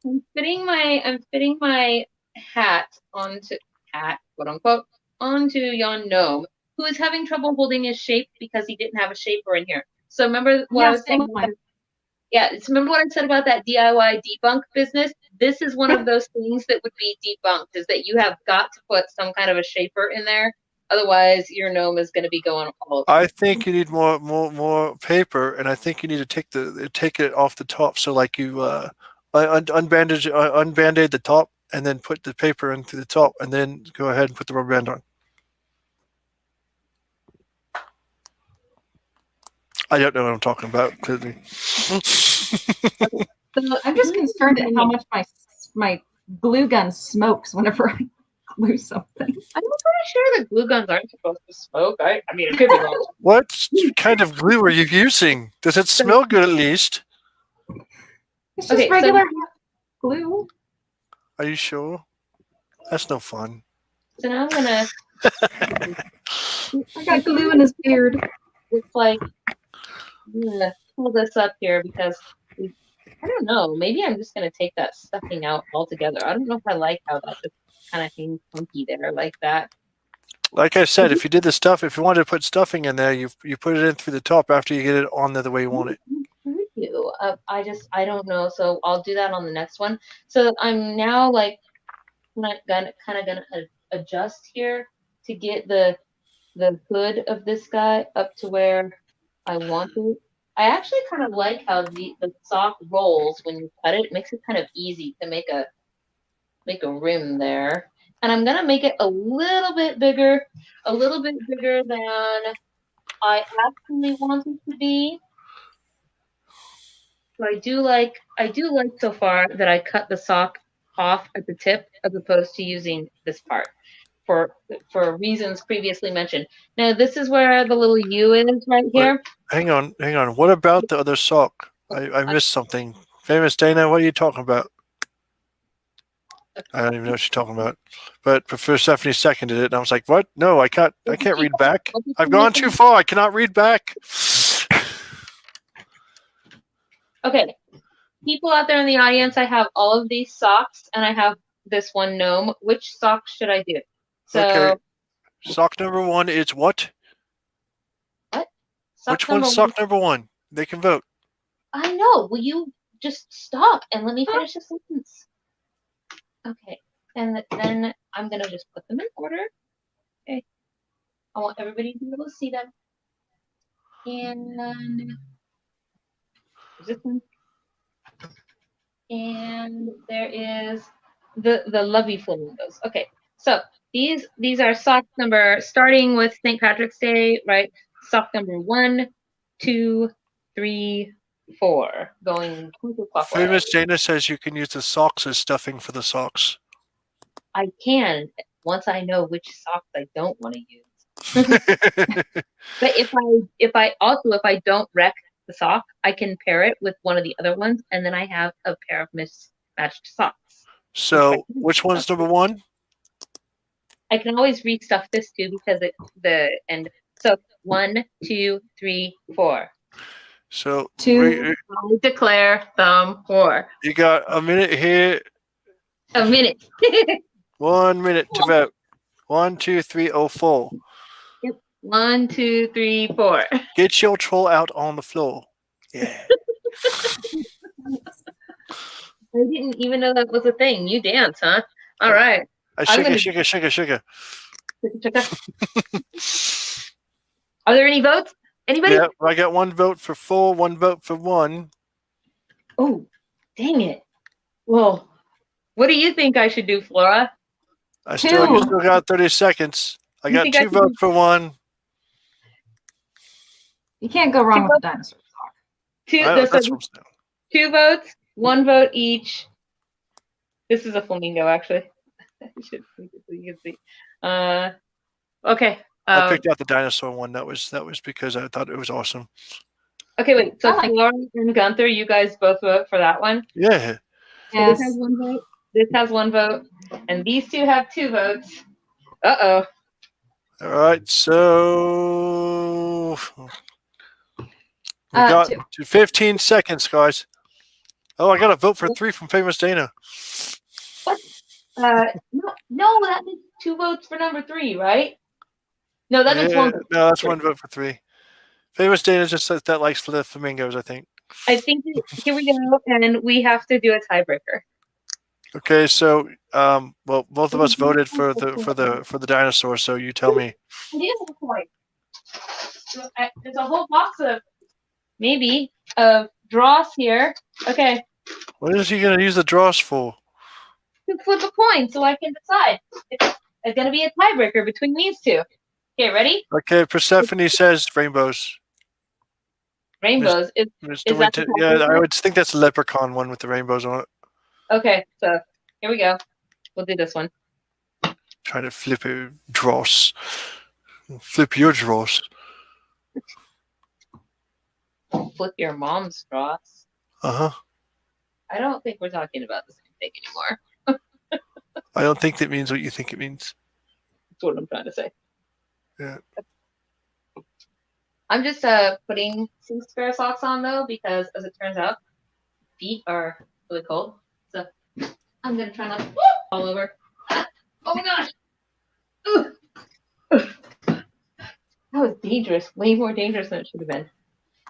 I'm fitting my hat quote unquote onto yon gnome, who is having trouble holding his shape because he didn't have a shaper in here. So remember what I was saying? Remember what I said about that DIY debunk business? This is one of those things that would be debunked, is that you have got to put some kind of a shaper in there. Otherwise, your gnome is going to be going all over. I
think you need more paper, and I think you need to take it off the top. So like you unband-aid the top, and then put the paper into the top, and then go ahead and put the rubber band on. I don't know what I'm talking about, clearly.
I'm just concerned at how much my glue gun smokes whenever I glue something.
I'm pretty sure that glue guns aren't supposed to smoke. I mean, it could be wrong.
What kind of glue are you using? Does it smell good at least?
It's just regular glue.
Are you sure? That's no fun.
So now I'm gonna.
I got glue in his beard.
It's like gonna pull this up here because I don't know. Maybe I'm just gonna take that stuffing out altogether. I don't know if I like how that just kind of hangs funky there like that.
Like I said, if you did the stuff, if you wanted to put stuffing in there, you put it in through the top after you get it on there the way you want it.
Thank you. I don't know. So I'll do that on the next one. So I'm now like kind of gonna adjust here to get the hood of this guy up to where I want it. I actually kind of like how the sock rolls when you cut it. It makes it kind of easy to make a rim there. And I'm gonna make it a little bit bigger than I actually want it to be. So I do like so far that I cut the sock off at the tip as opposed to using this part for reasons previously mentioned. Now this is where the little U is right here.
Hang on. What about the other sock? I missed something. Famous Dana, what are you talking about? I don't even know what you're talking about. But Professor Stephanie seconded it, and I was like, "What? No, I can't read back. I've gone too far. I cannot read back."
Okay, people out there in the audience, I have all of these socks, and I have this one gnome. Which sock should I do? So,
okay. Sock number 1 is what?
What?
Which one's sock number 1? They can vote.
I know. Will you just stop and let me finish the sentence? Okay, and then I'm gonna just put them in order. Okay, I want everybody to be able to see them. And this one. And there is the lovely flamingos. Okay, so these are sock number, starting with St. Patrick's Day, right? Sock number 1, 2, 3, 4, going counterclockwise.
Famous Dana says you can use the socks as stuffing for the socks.
I can once I know which socks I don't want to use. But if I don't wreck the sock, I can pair it with one of the other ones, and then I have a pair of mismatched socks.
So which one's number 1?
I can always restuff this too because so 1, 2, 3, 4.
So
2. I declare them 4.
You got a minute here.
A minute.
1 minute to vote. 1, 2, 3, 4.
Yep. 1, 2, 3, 4.
Get your troll out on the floor. Yeah.
I didn't even know that was a thing. You dance, huh? All right.
Sugar.
Are there any votes? Anybody?
Yeah, I got 1 vote for 4, 1 vote for 1.
Oh, dang it. Well, what do you think I should do, Flora?
You still got 30 seconds. I got 2 votes for 1.
You can't go wrong with the dinosaur talk.
2 votes, 1 vote each. This is a flamingo, actually. You can see. Okay.
I picked out the dinosaur one. That was because I thought it was awesome.
Okay, wait. So Flora and Gunther, you guys both vote for that one?
Yeah.
Yes. This has 1 vote. This has 1 vote. And these 2 have 2 votes. Uh-oh.
All right, so we got 15 seconds, guys. Oh, I got a vote for 3 from Famous Dana.
What? No, that means 2 votes for number 3, right? No, that means 1 vote.
No, that's 1 vote for 3. Famous Dana just says that likes the flamingos, I think.
I think here we go, and we have to do a tiebreaker.
Okay, so well, both of us voted for the dinosaur, so you tell me.
I do have a point. There's a whole box of dross here. Okay.
What is he gonna use the dross for?
To flip a coin so I can decide. It's gonna be a tiebreaker between these 2. Okay, ready?
Okay, Persephone says rainbows.
Rainbows. Is that
I would think that's a leprechaun one with the rainbows on it.
Okay, so here we go. We'll do this one.
Trying to flip a dross. Flip your dross.
Flip your mom's dross.
Uh-huh.
I don't think we're talking about the same thing anymore.
I don't think that means what you think it means.
That's what I'm trying to say.
Yeah.
I'm just putting some spare socks on though because as it turns out, feet are really cold. So I'm gonna try not to fall over. Oh my gosh! Ooh. That was dangerous. Way more dangerous than it should have been.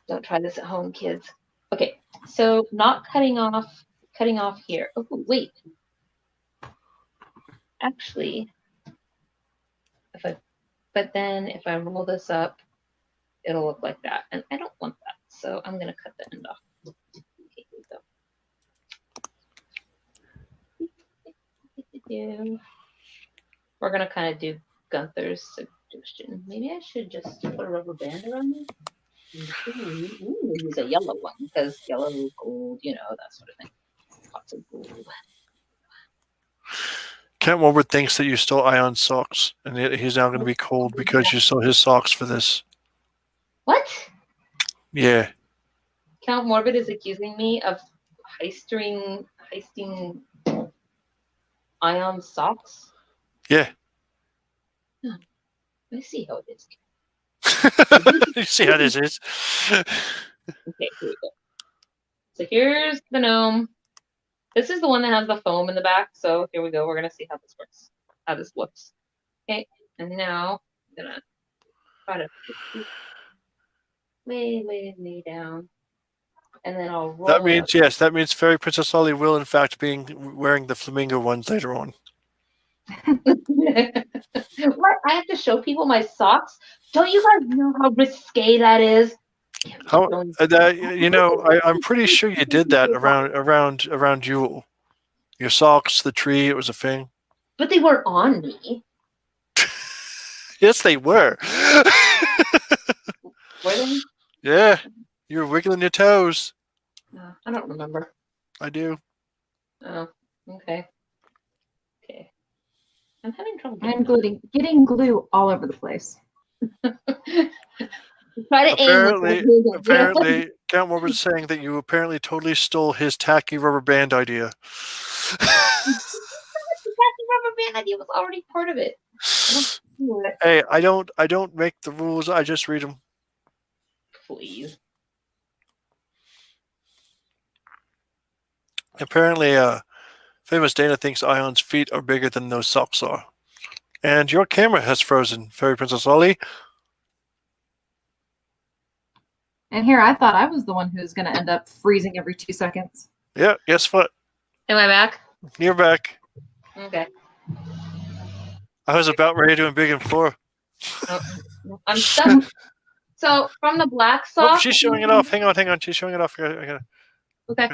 Don't try this at home, kids. Okay, so not cutting off here. Oh wait. Actually, but then if I roll this up, it'll look like that, and I don't want that, so I'm gonna cut the end off. Okay, here we go. We're gonna kind of do Gunther's suggestion. Maybe I should just put a rubber band around it. Ooh, use a yellow one because yellow, gold, you know, that sort of thing. Lots of gold.
Kent Wilbert thinks that you stole Ion's socks, and he's now going to be cold because you stole his socks for this.
What?
Yeah.
Count Morbid is accusing me of heisting Ion's socks?
Yeah.
Huh. Let's see how it is.
You see how this is?
Okay, here we go. So here's the gnome. This is the one that has the foam in the back. So here we go. We're going to see how this works, how this looks. Okay, and now I'm going to try to put this way down. And then I'll roll
That means,
it
yes, that means Fairy Princess Ollie will, in fact, be wearing the flamingo ones later on.
What? I have to show people my socks? Don't you guys know how risque that is?
How, you know, I'm pretty sure you did that around Yule. Your socks, the tree, it was a thing.
But they weren't on me.
Yes, they were.
Were they?
Yeah, you were wiggling your toes.
I don't remember.
I do.
Oh, okay. Okay. I'm having trouble.
I'm getting glue all over the place.
Try to
Apparently, Count Morbid is saying that you apparently totally stole his tacky rubber band idea.
The tacky rubber band idea was already part of it.
Hey, I don't make the rules. I just read them.
Please.
Apparently, famous Dana thinks Ion's feet are bigger than those socks are. And your camera has frozen, Fairy Princess Ollie.
And here, I thought I was the one who was going to end up freezing every 2 seconds.
Yeah, guess what?
Am I back?
You're back.
Okay.
I was about ready to embiggen Flora.
Oh, I'm stuck. So from the black sock.
Oh, she's showing it off. Hang on. She's showing it off. I
Okay.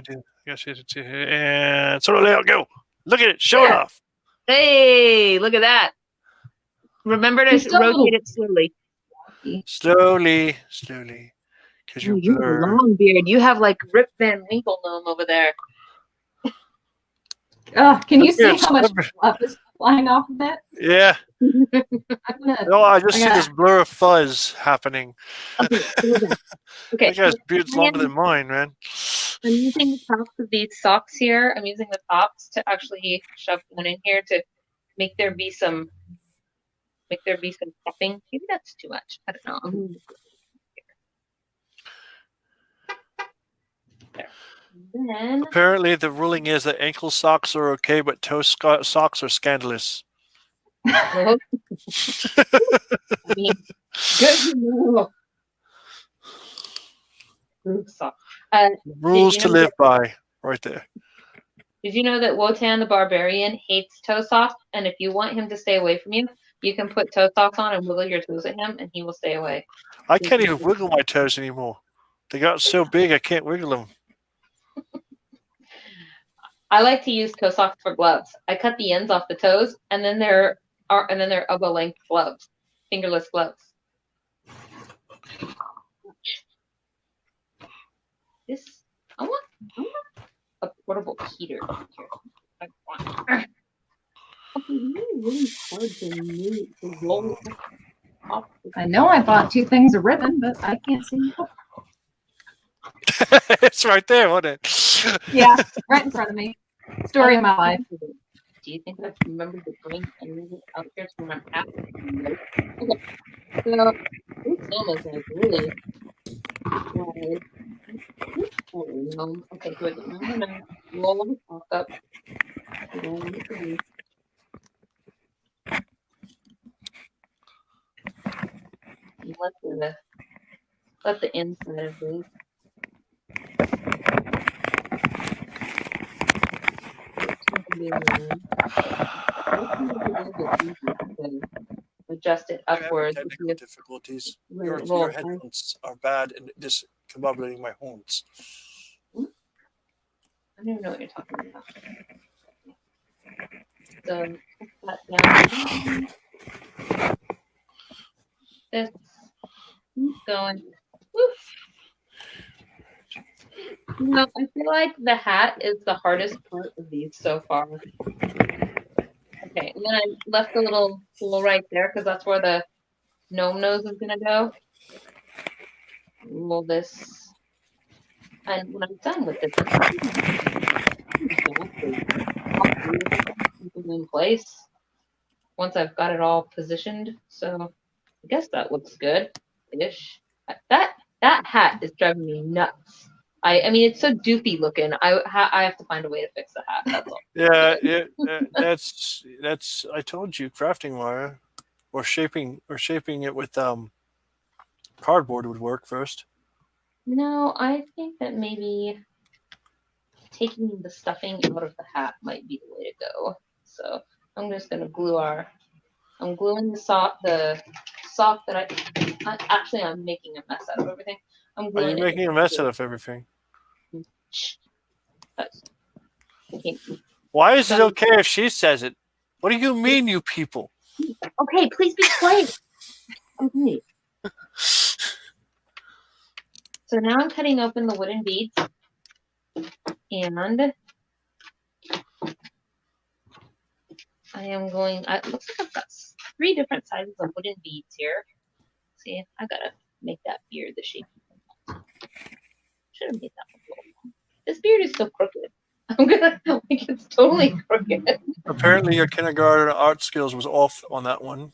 And sort of let it go. Look at it. Show it off.
Hey, look at that. Remember to rotate it slowly.
Slowly. Because
You have a long beard. You have like Rip Van Winkle gnome over there.
Can you see how much fluff is flying off of it?
Yeah. No, I just see this blur of fuzz happening.
Okay.
That guy's beard's longer than mine, man.
I'm using the tops of these socks here. I'm using the tops to actually shove one in here to make there be some cupping. Maybe that's too much. I don't know. There. Then
Apparently, the ruling is that ankle socks are okay, but toe socks are scandalous.
I mean, good to know.
Rules to live by, right there.
Did you know that Wotan the Barbarian hates toe socks? And if you want him to stay away from you, you can put toe socks on and wiggle your toes at him, and he will stay away.
I can't even wiggle my toes anymore. They got so big, I can't wiggle them.
I like to use toe socks for gloves. I cut the ends off the toes, and then they're elbow length gloves, fingerless gloves. I want a portable heater here.
I know I bought 2 things of ribbon, but I can't see it.
It's right there, wasn't it?
Yeah, right in front of me. Story of my life.
Do you think I remember to bring anything out here to my app? Okay. So, almost like really wide. Oh, no. Okay, good. No. Roll the top up. You don't want it to be. And let the inside of this. Adjust it upwards.
Technical difficulties.
Roll
Your
high.
headphones are bad and discombobulating my horns.
I don't even know what you're talking about. So put that down. This keep going. Woo. You know, I feel like the hat is the hardest part of these so far. Okay, and then I left a little hole right there because that's where the gnome nose is gonna go. Roll this, and when I'm done with this, in place. Once I've got it all positioned, so I guess that looks good-ish. That hat is driving me nuts. I mean, it's so doofy looking. I have to find a way to fix the hat. That's all.
Yeah, that's. I told you, crafting wire, or shaping it with cardboard would work first.
No, I think that maybe taking the stuffing out of the hat might be the way to go. So I'm just gonna glue I'm gluing the sock that I'm making a mess out of everything. I'm
Are
gluing
you making a mess out of everything?
Okay.
Why is it okay if she says it? What do you mean, you people?
Okay, please be quiet. Okay. So now I'm cutting open the wooden beads, and I am going. It looks like I've got 3 different sizes of wooden beads here. See, I gotta make that beard the shape. Should have made that one a little long. This beard is so crooked. I'm gonna like it's totally crooked.
Apparently, your kindergarten art skills was off on that one.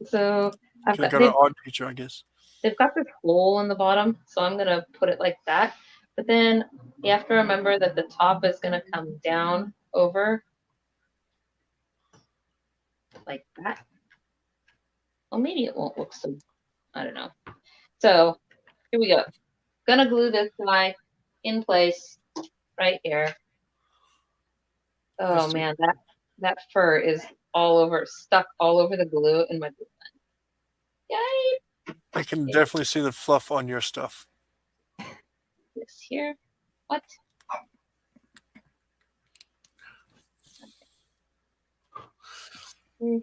So
Kindergarten art teacher, I guess.
they've got this hole in the bottom, so I'm gonna put it like that. But then you have to remember that the top is gonna come down over like that. Well, maybe it won't look so, I don't know. So here we go. Gonna glue this guy in place right here. Oh man, that fur is all over, stuck all over the glue in my glue gun. Yay!
I can definitely see the fluff on your stuff.
This here. What? Can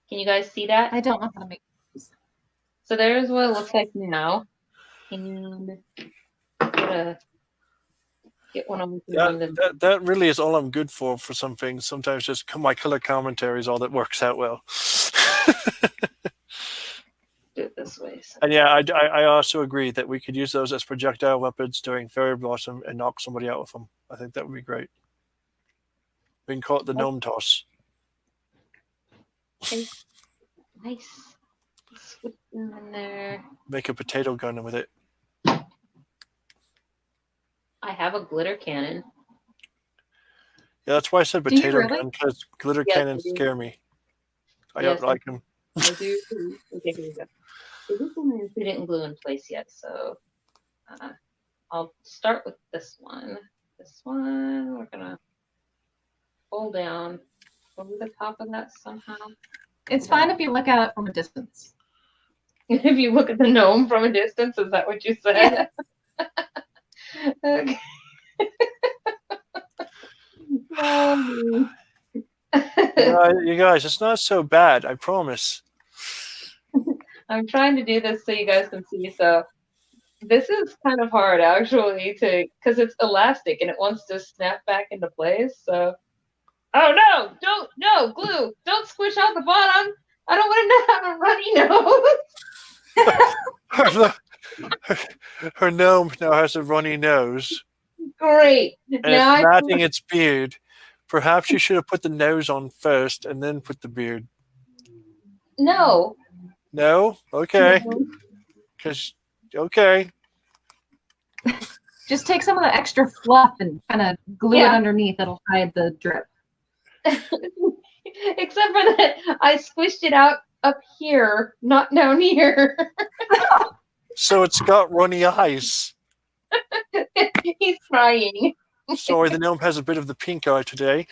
you guys see that?
I don't know how to make these.
So there's what it looks like now. And I'm gonna get one of them.
That really is all I'm good for some things. Sometimes just my color commentary is all that works out well.
Do it this way. So.
And yeah, I also agree that we could use those as projectile weapons during Fairy Blossom and knock somebody out with them. I think that would be great. We can call it the gnome toss.
Okay. Nice. Switch them in there.
Make a potato gun with it.
I have a glitter cannon.
Yeah, that's why I said
Do you
potato
really?
gun, because glitter
Yes,
cannons
I do.
scare me. I
Yes,
don't like them.
I do. Okay, here we go. So this one we didn't glue in place yet, so I'll start with this one. This one we're gonna pull down over the top of that somehow.
It's fine if you look at it from a distance.
If you look at the gnome from a distance, is that what you said? Okay.
You guys, it's not so bad, I promise.
I'm trying to do this so you guys can see. So this is kind of hard actually because it's elastic and it wants to snap back into place. So, oh no, glue. Don't squish out the bottom. I don't want to have a runny nose.
Her gnome now has a runny nose.
Great.
And
Now
it's matching its beard. Perhaps you should have put the nose on first and then put the beard.
No.
No? Okay. Because, okay.
Just take some of the extra fluff and kind of glue it
Yeah.
underneath. It'll hide the drip.
Except for that, I squished it out up here, not down here.
So it's got runny eyes.
He's crying.
Sorry, the gnome has a bit of the pink eye today.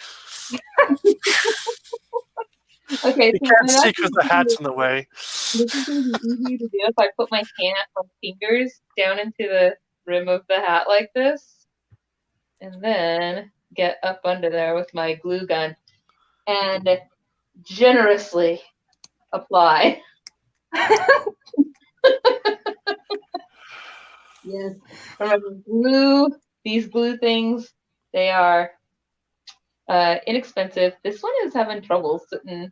Okay,
You
so
can't
my
see
next
because the hat's in the way.
This is going to be easier to do if I put my fingers down into the rim of the hat like this, and then get up under there with my glue gun and generously apply. Yes. Remember, these glue things, they are inexpensive. This one is having trouble sitting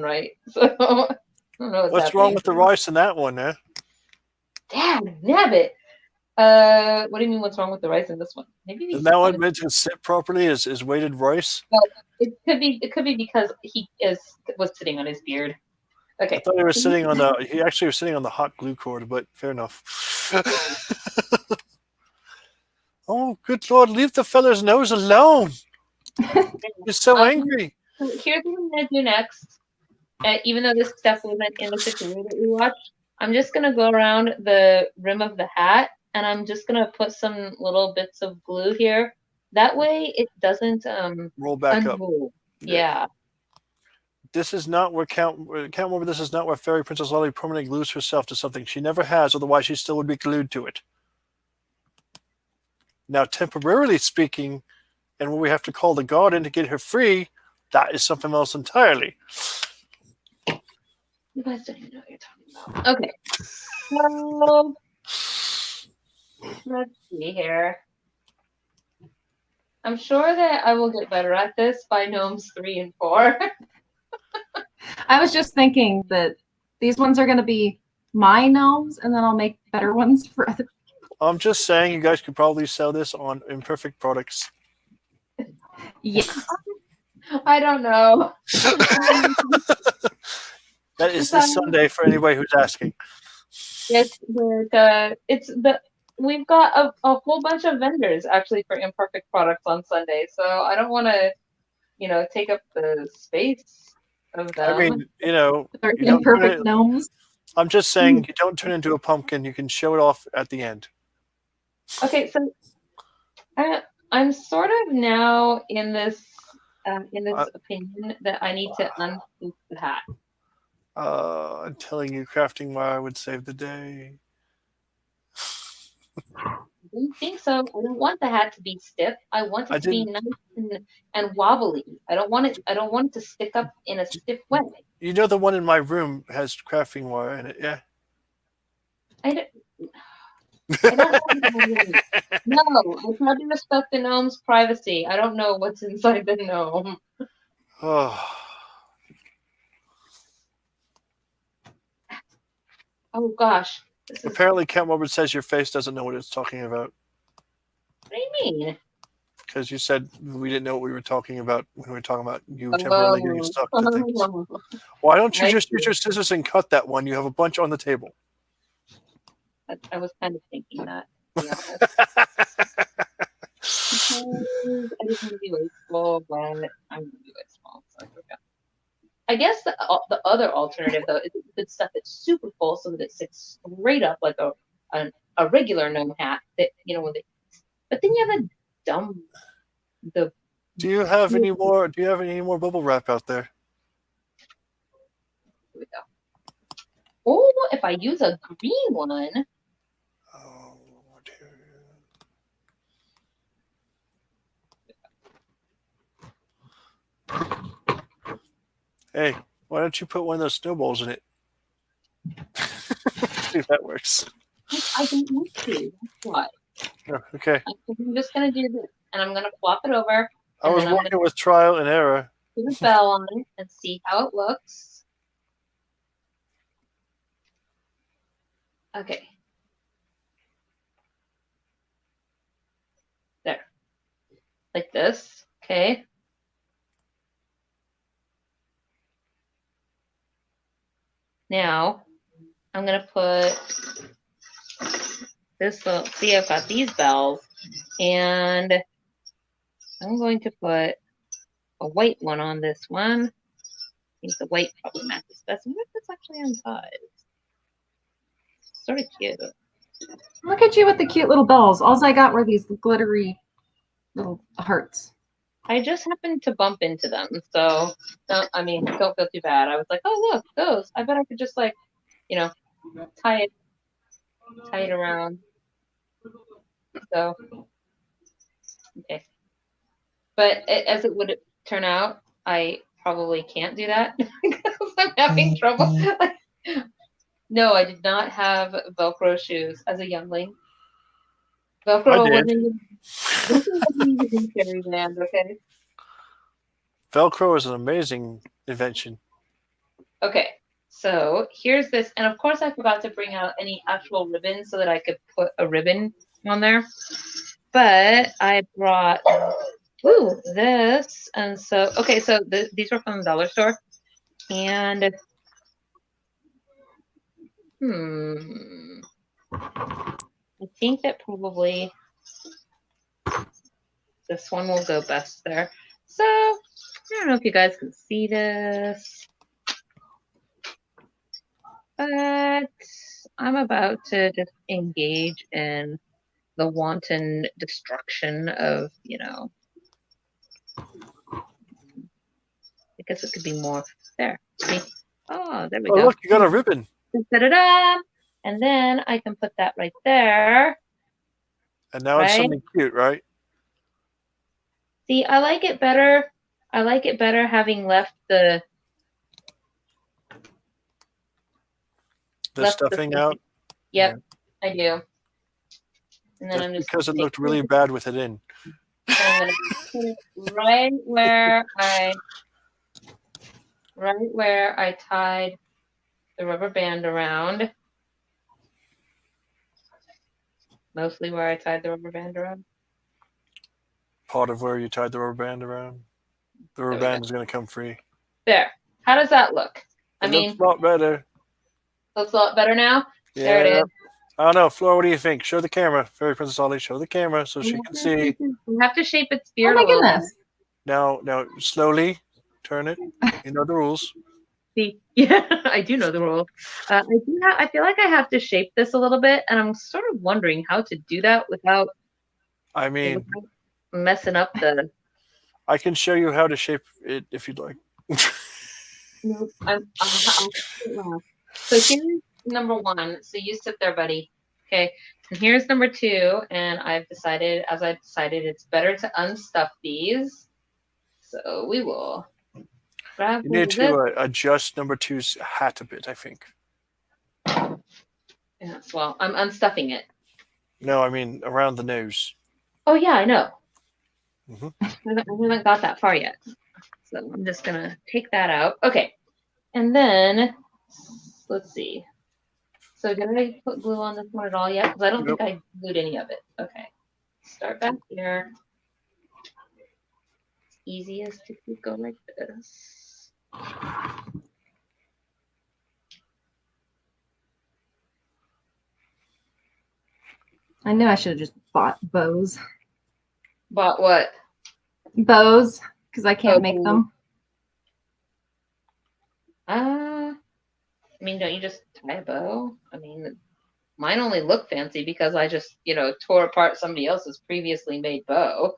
right. So I don't know
What's wrong with the rice in that one, eh?
Damn, nabbit. What do you mean? What's wrong with the rice in this one? Maybe
Isn't that one meant to sit properly? Is weighted rice?
Well, it could be. It could be because he was sitting on his beard. Okay.
I thought he was sitting on the. He actually was sitting on the hot glue cord, but fair enough. Oh, good Lord! Leave the fella's nose alone. He's so angry.
So here's what I'm gonna do next. Even though this step wasn't in the tutorial that we watched, I'm just gonna go around the rim of the hat, and I'm just gonna put some little bits of glue here. That way, it doesn't
roll back up.
Yeah.
This is not where remember, this is not where Fairy Princess Lolly permanently glues herself to something she never has, otherwise she still would be glued to it. Now, temporarily speaking, and when we have to call the god in to get her free, that is something else entirely.
You guys don't even know what you're talking about. Okay. So let's see here. I'm sure that I will get better at this by gnomes 3 and 4.
I was just thinking that these ones are going to be my gnomes, and then I'll make better ones for other people.
I'm just saying you guys could probably sell this on Imperfect Products.
Yes.
I don't know.
That is this Sunday for anybody who's asking.
Yes, but we've got a whole bunch of vendors actually for Imperfect Products on Sunday, so I don't want to, take up the space of them.
I mean,
they're imperfect gnomes.
I'm just saying you don't turn into a pumpkin. You can show it off at the end.
Okay, so I'm sort of now in this opinion that I need to unhook the hat.
I'm telling you, crafting wire would save the day.
I don't think so. I don't want the hat to be stiff. I want it to be nice and wobbly. I don't want it to stick up in a stiff way.
You know the one in my room has crafting wire in it, yeah?
I don't No, I try to respect the gnome's privacy. I don't know what's inside the gnome. Oh gosh.
Apparently, Cat Morbid says your face doesn't know what it's talking about.
What do you mean?
Because you said we didn't know what we were talking about when we were talking about you temporarily getting stuck to things. Why don't you just use your scissors and cut that one? You have a bunch on the table.
I was kind of thinking that. I didn't do wasteful, but I'm going to do wasteful. So I guess the other alternative, though, is the stuff that's super full so that it sits straight up like a regular gnome hat. That but then you have
Do you have any more? Do you have any more bubble wrap out there?
Here we go. Oh, if I use a green one.
Oh, dear. Hey, why don't you put one of those snowballs in it? See if that works.
I don't want to. That's why.
Oh, okay.
I'm just going to do this, and I'm going to flop it over.
I was working with trial and error.
Put a bell on it and see how it looks. Okay. There. Like this. Okay. Now, I'm going to put this will see. I've got these bells, and I'm going to put a white one on this one. I think the white probably matches best. What if it's actually untied? Sort of cute.
Look at you with the cute little bells. All I got were these glittery little hearts.
I just happened to bump into them, so don't feel too bad. I was like, oh look, those. I bet I could just like, you know, tie it around. So okay, but as it would turn out, I probably can't do that because I'm having trouble. No, I did not have Velcro shoes as a youngling. Velcro wasn't even in Fairyland, okay?
Velcro is an amazing invention.
Okay, so here's this, and of course I forgot to bring out any actual ribbon so that I could put a ribbon on there. But I brought this, and so okay, so these were from the dollar store, and I think that probably this one will go best there. So I don't know if you guys can see this, but I'm about to just engage in the wanton destruction of, you know, I guess it could be more there. See? Oh, there we go.
Look, you got a ribbon.
Da-da-da! And then I can put that right there.
And now it's something cute, right?
See, I like it better. I like it better having left the
stuffing out.
Yep, yeah. I do. And then I'm just
because it looked really bad with it in.
And I'm gonna put it right where I tied the rubber band around. Mostly where I tied the rubber band around.
Part of where you tied the rubber band around. The rubber band is going to come free.
There. How does that look?
It looks a lot better.
Looks a lot better now?
Yeah.
There it is.
I don't know. Flora, what do you think? Show the camera. Fairy Princess Ollie, show the camera so she can see.
You have to shape its beard
a little bit.
Now, slowly turn it. You know the rules.
See, yeah, I do know the rules. I feel like I have to shape this a little bit, and I'm sort of wondering how to do that without messing up the.
I can show you how to shape it if you'd like.
No, so here's number one. So you sit there, buddy. Okay. And here's number two. And I've decided it's better to unstuff these. So we will grab.
You need to adjust number two's hat a bit, I think.
Yes, well, I'm unstuffing it.
No, I mean around the nose.
Oh, yeah, I know.
Mm-hmm.
I haven't got that far yet. So I'm just going to take that out. Okay. And then, let's see. So did I put glue on this one at all yet? Because I don't think I glued any of it. Okay. Start back here. It's easiest if you go like this.
I knew I should have just bought bows.
Bought what?
Bows, because I can't make them.
I mean, don't you just tie a bow? I mean, mine only look fancy because I just, tore apart somebody else's previously made bow.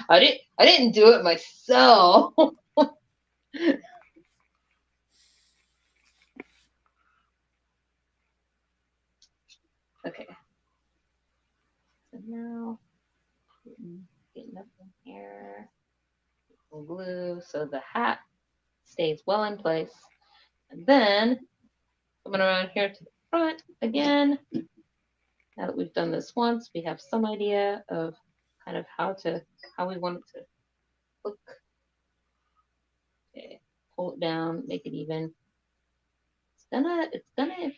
I didn't do it myself. Okay. So now getting up in here. Glue so the hat stays well in place. And then coming around here to the front again. Now that we've done this once, we have some idea of kind of how we want it to look. Okay, pull it down, make it even. It's gonna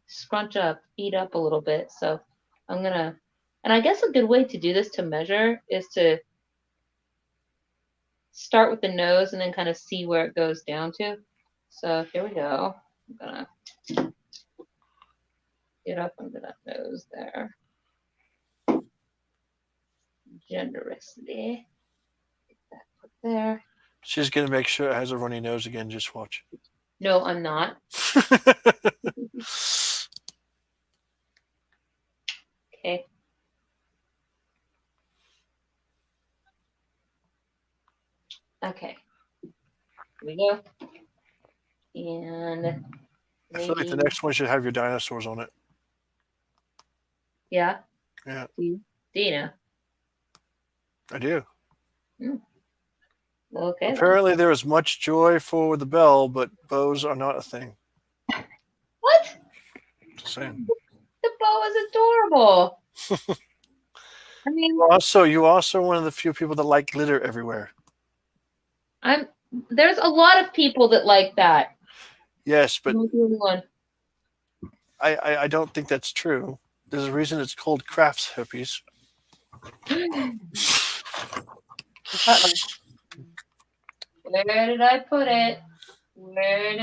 scrunch up, feed up a little bit. So I'm gonna, and I guess a good way to do this to measure is to start with the nose and then kind of see where it goes down to. So here we go. I'm gonna get up under that nose there. Generously. Get that put there.
She's gonna make sure it has a runny nose again. Just watch.
No, I'm not. Okay. Okay. Here we go. And
I feel like the
maybe-
next one should have your dinosaurs on it.
Yeah.
Yeah.
Dina.
I do.
Okay. then.
Apparently, there is much joy for the bell, but bows are not a thing.
What?
Just saying.
The bow is adorable. I mean,
Also, you also one of the few people that like glitter everywhere.
there's a lot of people that like that.
Yes, but
I'm not the only one.
I don't think that's true. There's a reason it's called crafts hippies.
Where did I put it? Where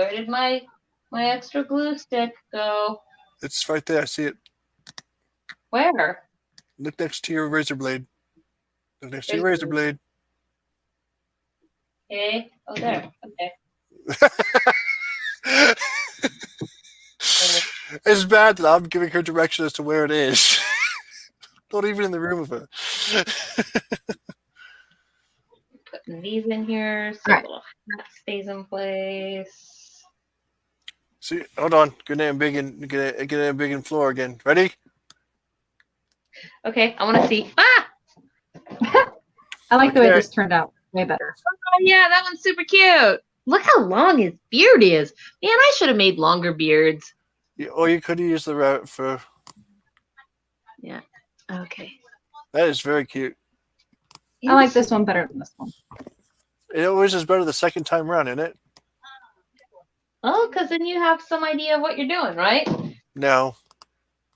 did my extra glue stick go?
It's right there. I see it.
Where?
Look next to your razor blade. Look next to your
Razor
razor blade.
Okay. Oh, there. Okay.
It's bad that I'm giving her direction as to where it is. Not even in the room with her.
Putting these in here so
Right.
the little hat stays in place.
See, hold on. Good name, big and big and floor again. Ready?
Okay, I want to see. Ah!
I like the way
Okay.
this turned out. Way better.
Oh, yeah, that one's super cute. Look how long his beard is. Man, I should have made longer beards.
Or you could have used the route for.
Okay.
That is very cute.
I like this one better than this one.
It always is better the second time around, isn't it?
Oh, because then you have some idea of what you're doing, right?
No.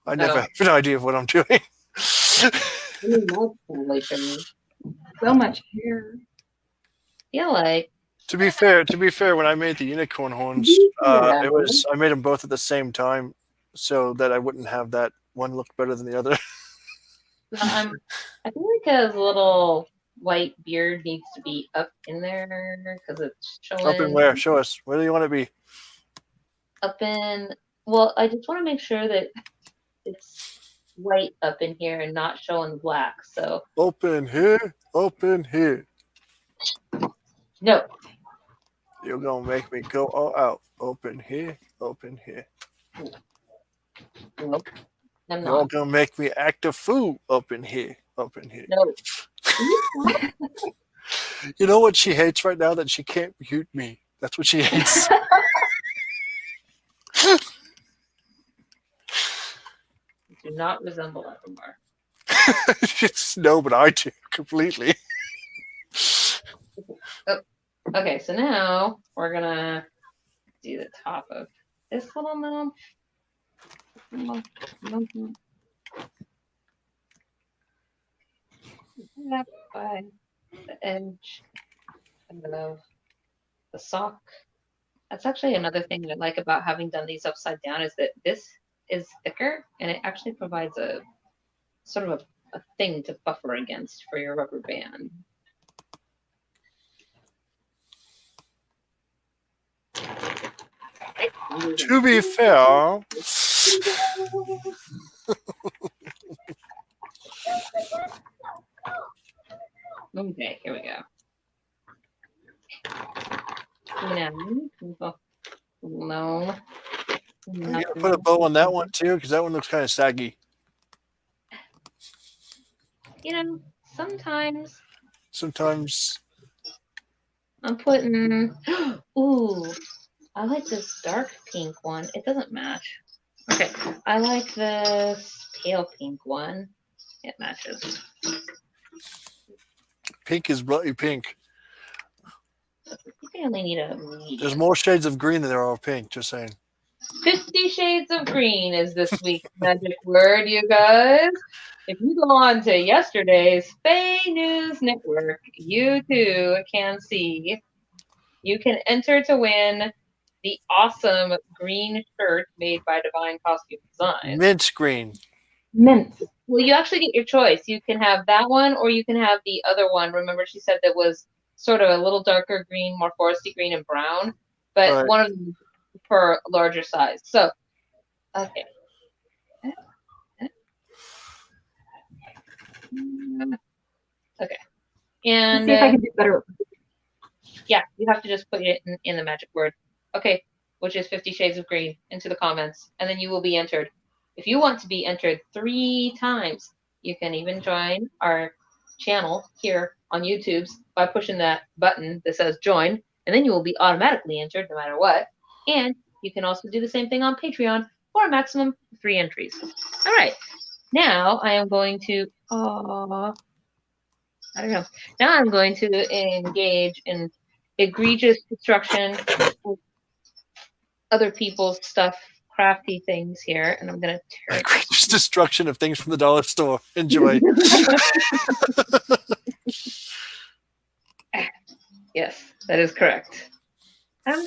I never have an idea of what I'm doing.
So much hair.
Feel like
To be fair, when I made the unicorn horns, I made them both at the same time, so that I wouldn't have that one look better than the other.
I feel like his little white beard needs to be up in there because it's showing.
Up in where? Show us. Where do you want to be?
Up in. Well, I just want to make sure that it's white up in here and not showing black. So
Open here. Open here.
no.
You're gonna make me go all out. Open here. Open here.
Nope. I'm
You're
not.
gonna make me act a fool. Open here. Open here.
No.
You know what she hates right now? That she can't mute me. That's what she hates.
Do not resemble Evermore.
No, but I do completely.
Okay, so now we're gonna do the top of this little gnome. Up by the edge of the sock. That's actually another thing that I like about having done these upside down is that this is thicker and it actually provides a sort of a thing to buffer against for your rubber band.
To be fair,
Okay, here we go. No.
you gotta put a bow on that one too, because that one looks kind of saggy.
You know, sometimes
Sometimes
I'm putting. Ooh, I like this dark pink one. It doesn't match. Okay, I like this pale pink one. It matches.
pink is bloody pink.
I think I only need a medium.
There's more shades of green than there are of pink. Just saying.
50 Shades of Green is this week's magic word, you guys. If you go on to yesterday's Fae News Network, you too can see. You can enter to win the awesome green shirt made by Divine Costume Design.
Mint green.
Mint.
Well, you actually get your choice. You can have that one, or you can have the other one. Remember, she said that was sort of a little darker green, more foresty green and brown, but
Right.
one of them for a larger size. So, okay. Okay.
Let's
And
see if I can do better.
yeah, you have to just put it in the magic word. Okay, which is 50 Shades of Green into the comments, and then you will be entered. If you want to be entered 3 times, you can even join our channel here on YouTube by pushing that button that says join, and then you will be automatically entered no matter what. And you can also do the same thing on Patreon for a maximum of 3 entries. All right, now I am going to, I don't know. Now I'm going to engage in egregious destruction of other people's stuff, crafty things here, and I'm gonna tear it.
Just destruction of things from the dollar store. Enjoy.
Yes, that is correct. I'm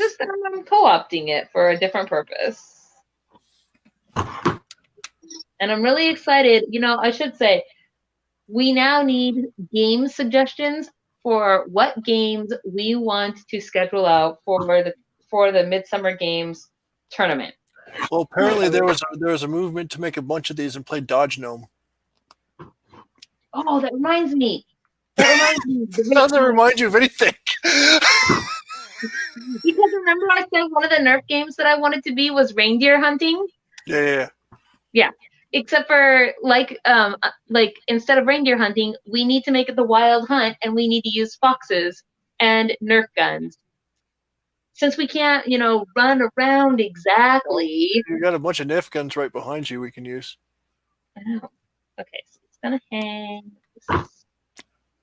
co-opting it for a different purpose. And I'm really excited. You know, I should say, we now need game suggestions for what games we want to schedule out for the Midsummer Games tournament.
Well, apparently there was a movement to make a bunch of these and play Dodge Gnome.
Oh, that reminds me. The
Doesn't remind you of anything.
Because remember I said one of the NERF games that I wanted to be was reindeer hunting?
Yeah.
Except for like instead of reindeer hunting, we need to make it the wild hunt, and we need to use foxes and Nerf guns. Since we can't, run around exactly.
You got a bunch of NERF guns right behind you we can use.
I know. Okay, so it's gonna hang.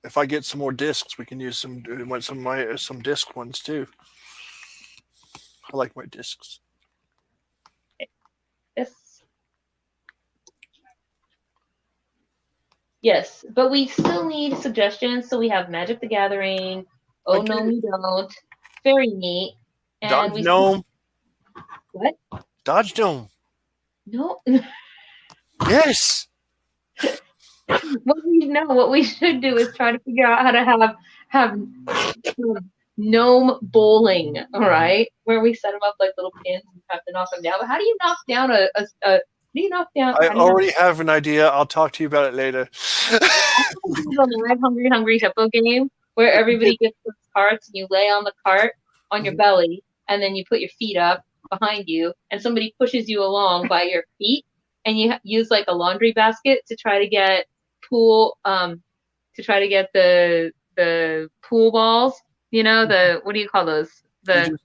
If I get some more discs, we can use some disc ones too. I like my discs.
This. Yes, but we still need suggestions. So we have Magic the Gathering, Oh No We Don't, Fairy Meat, and
Dodge Gnome.
What?
Dodge Gnome.
No.
Yes.
What we should do is try to figure out how to have gnome bowling, all right? Where we set them up like little pins and have to knock them down. But how do you knock down
I already have an idea. I'll talk to you about it later.
The live hungry hippo game where everybody gets those carts and you lay on the cart on your belly and then you put your feet up behind you and somebody pushes you along by your feet and you use like a laundry basket to try to get the pool balls, what do you call those? The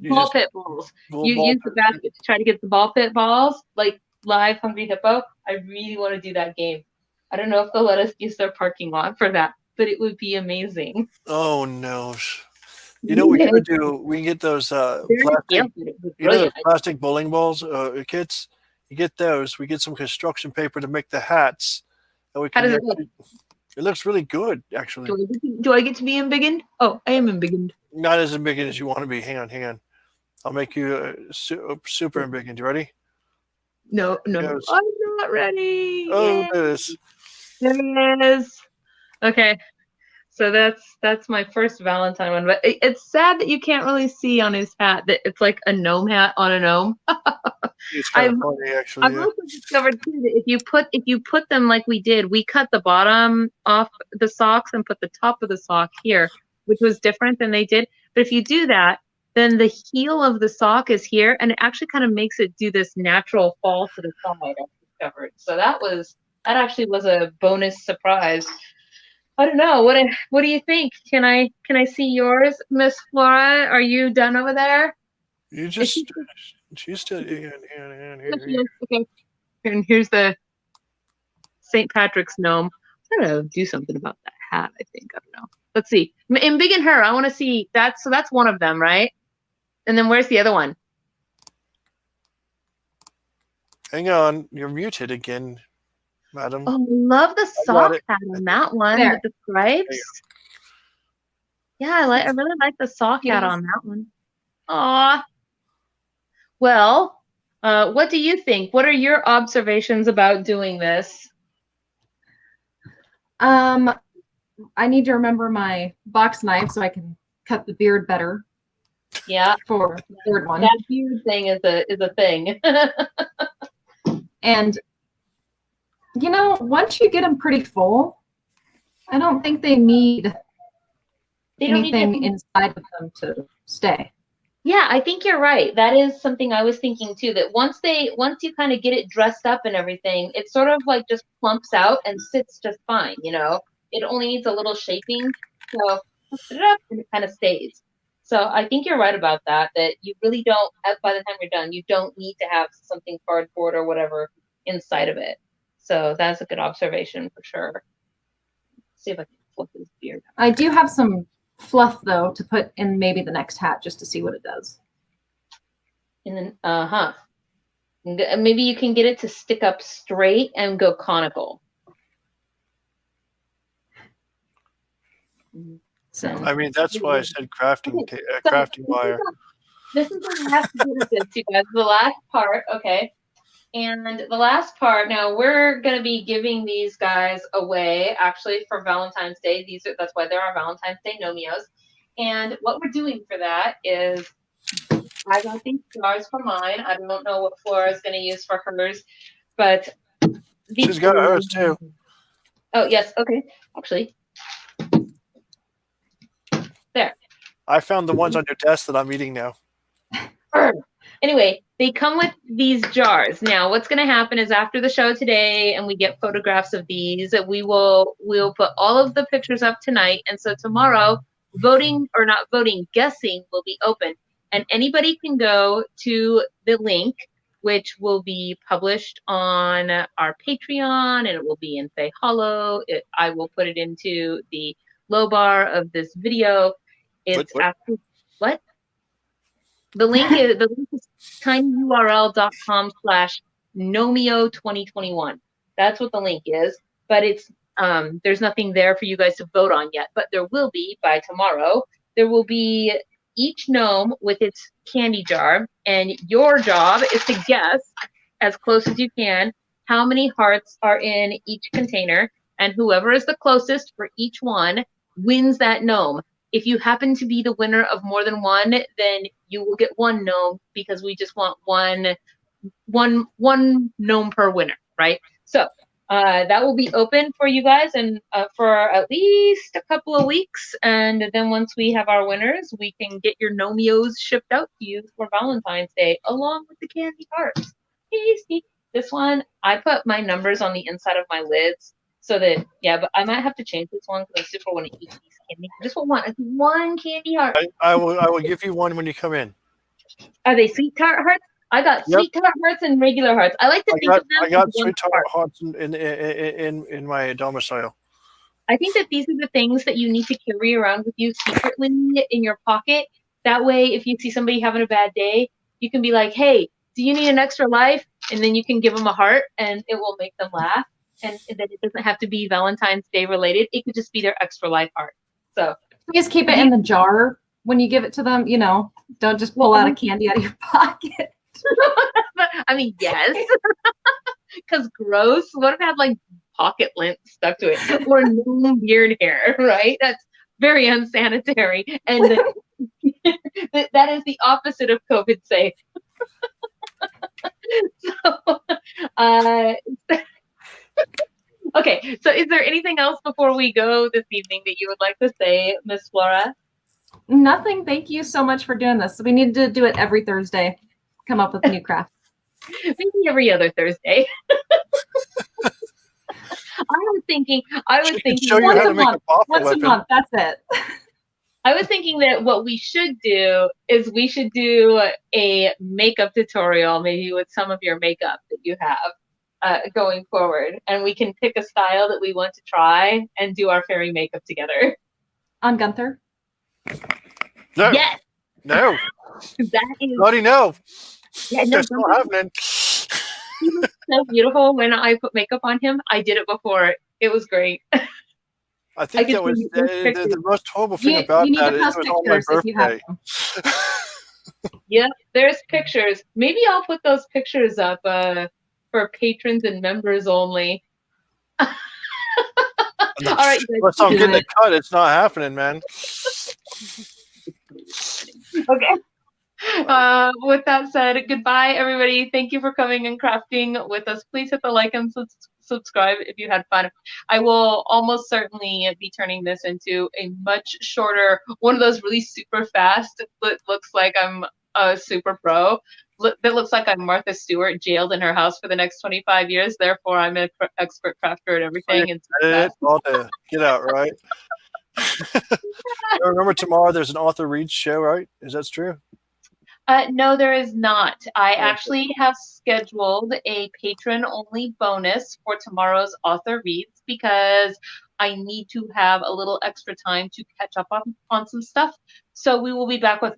ball pit balls. You use the basket to try to get the ball pit balls, like live Hungry Hippo. I really want to do that game. I don't know if they'll let us use their parking lot for that, but it would be amazing.
Oh no. You know what we could do? We can get those plastic bowling balls kits. You get those. We get some construction paper to make the hats. And we can. How does it look? It looks really good, actually.
Do I get to be embiggened? Oh, I am embiggened.
Not as embiggened as you want to be. Hang on. I'll make you super embiggened. You ready?
No. I'm not ready.
Oh, there it
is. Okay. So that's my first Valentine one, but it's sad that you can't really see on his hat that it's like a gnome hat on a gnome.
It's kind of funny, actually.
I've also discovered too that if you put them like we did, we cut the bottom off the socks and put the top of the sock here, which was different than they did. But if you do that, then the heel of the sock is here, and it actually kind of makes it do this natural fall to the side. I discovered. So that actually was a bonus surprise. I don't know. What do you think? Can I see yours, Miss Flora? Are you done over there?
You just she's still here.
Okay. And here's the St. Patrick's gnome. I'm gonna do something about that hat. I think I don't know. Let's see. Embiggen her. I want to see that. So that's one of them, right? And then where's the other one?
Hang on, you're muted again, madam.
Oh, I love the sock hat on that one with the stripes. Yeah, I really like the sock hat on that one. Aw. Well, what do you think? What are your observations about doing this?
I need to remember my box knife so I can cut the beard better.
Yeah,
for the third one.
That beard thing is a thing.
And you know, once you get them pretty full, I don't think they need anything inside of them to stay.
Yeah, I think you're right. That is something I was thinking too, that once you kind of get it dressed up and everything, it sort of like just plumps out and sits just fine, you know? It only needs a little shaping, so put it up and it kind of stays. So I think you're right about that you really don't, by the time you're done, you don't need to have something cardboard or whatever inside of it. So that's a good observation for sure. Let's see if I can flip his beard.
I do have some fluff though to put in maybe the next hat just to see what it does.
And then maybe you can get it to stick up straight and go conical.
So
I mean, that's why I said crafting wire.
This is the last bit of this, you guys. The last part, okay. And the last part, now we're going to be giving these guys away actually for Valentine's Day. That's why there are Valentine's Day Gnomeos. And what we're doing for that is I got these jars for mine. I don't know what Flora is going to use for hers, but
she's got hers too.
Oh, yes. Okay. Actually, there.
I found the ones on your desk that I'm eating now.
Anyway, they come with these jars. Now, what's going to happen is after the show today and we get photographs of these, we'll put all of the pictures up tonight. And so tomorrow, guessing will be open. And anybody can go to the link, which will be published on our Patreon, and it will be in Fae Hollow. I will put it into the low bar of this video. It's after what? The link is tinyurl.com/Gnomeo2021. That's what the link is. But it's there's nothing there for you guys to vote on yet. But there will be by tomorrow. There will be each gnome with its candy jar, and your job is to guess as close as you can how many hearts are in each container, and whoever is the closest for each one wins that gnome. If you happen to be the winner of more than one, then you will get one gnome because we just want one gnome per winner, right? So that will be open for you guys and for at least a couple of weeks. And then once we have our winners, we can get your Gnomeos shipped out to you for Valentine's Day along with the candy hearts. Tasty. This one, I put my numbers on the inside of my lids. So that, yeah, but I might have to change this one because I super want to eat these candy. I just want one candy heart.
I will give you one when you come in.
Are they sweet tart hearts? I got sweet tart hearts and regular hearts. I like to think of them.
I got sweet tart hearts in my domicile.
I think that these are the things that you need to carry around with you secretly in your pocket. That way, if you see somebody having a bad day, you can be like, "Hey, do you need an extra life?" And then you can give them a heart, and it will make them laugh. And then it doesn't have to be Valentine's Day related. It could just be their extra life heart. So
please keep it in the jar when you give it to them. You know, don't just pull out a candy out of your pocket.
I mean, yes, because gross. What if it had like pocket lint stuck to it or no beard hair? Right? That's very unsanitary, and that is the opposite of COVID safe. Okay, so is there anything else before we go this evening that you would like to say, Miss Flora?
Nothing. Thank you so much for doing this. We need to do it every Thursday. Come up with a new craft.
Maybe every other Thursday. I was thinking
once a month. Once a month. That's it.
I was thinking that what we should do is we should do a makeup tutorial, maybe with some of your makeup that you have going forward, and we can pick a style that we want to try and do our fairy makeup together.
On Gunther?
No.
Yes.
No.
That is.
Bloody no.
Yeah, no.
That's not happening.
He was so beautiful when I put makeup on him. I did it before. It was great.
I think that was the most horrible thing about that. It was on my birthday.
Yep, there's pictures. Maybe I'll put those pictures up for patrons and members only. All right, you
Unless I'm getting a cut, it's not happening, man.
okay. With that said, goodbye, everybody. Thank you for coming and crafting with us. Please hit the like and subscribe if you had fun. I will almost certainly be turning this into a much shorter, one of those really super fast that looks like I'm a super pro. That looks like I'm Martha Stewart jailed in her house for the next 25 years. Therefore, I'm an expert crafter at everything. And
all day. Get out, right? Remember tomorrow there's an author reads show, right? Is that true?
No, there is not. I actually have scheduled a patron-only bonus for tomorrow's author reads because I need to have a little extra time to catch up on some stuff. So we will be back with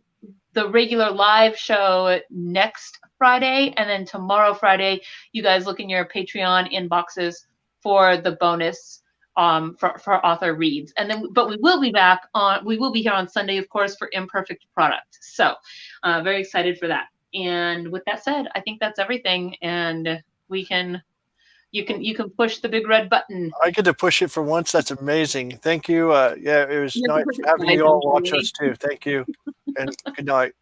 the regular live show next Friday, and then tomorrow Friday, you guys look in your Patreon inboxes for the bonus for author reads. And then, but we will be here on Sunday, of course, for Imperfect Product. So very excited for that. And with that said, I think that's everything. And you can push the big red button.
I get to push it for once. That's amazing. Thank you. Yeah, it was nice having you all watch us too. Thank you. And good night.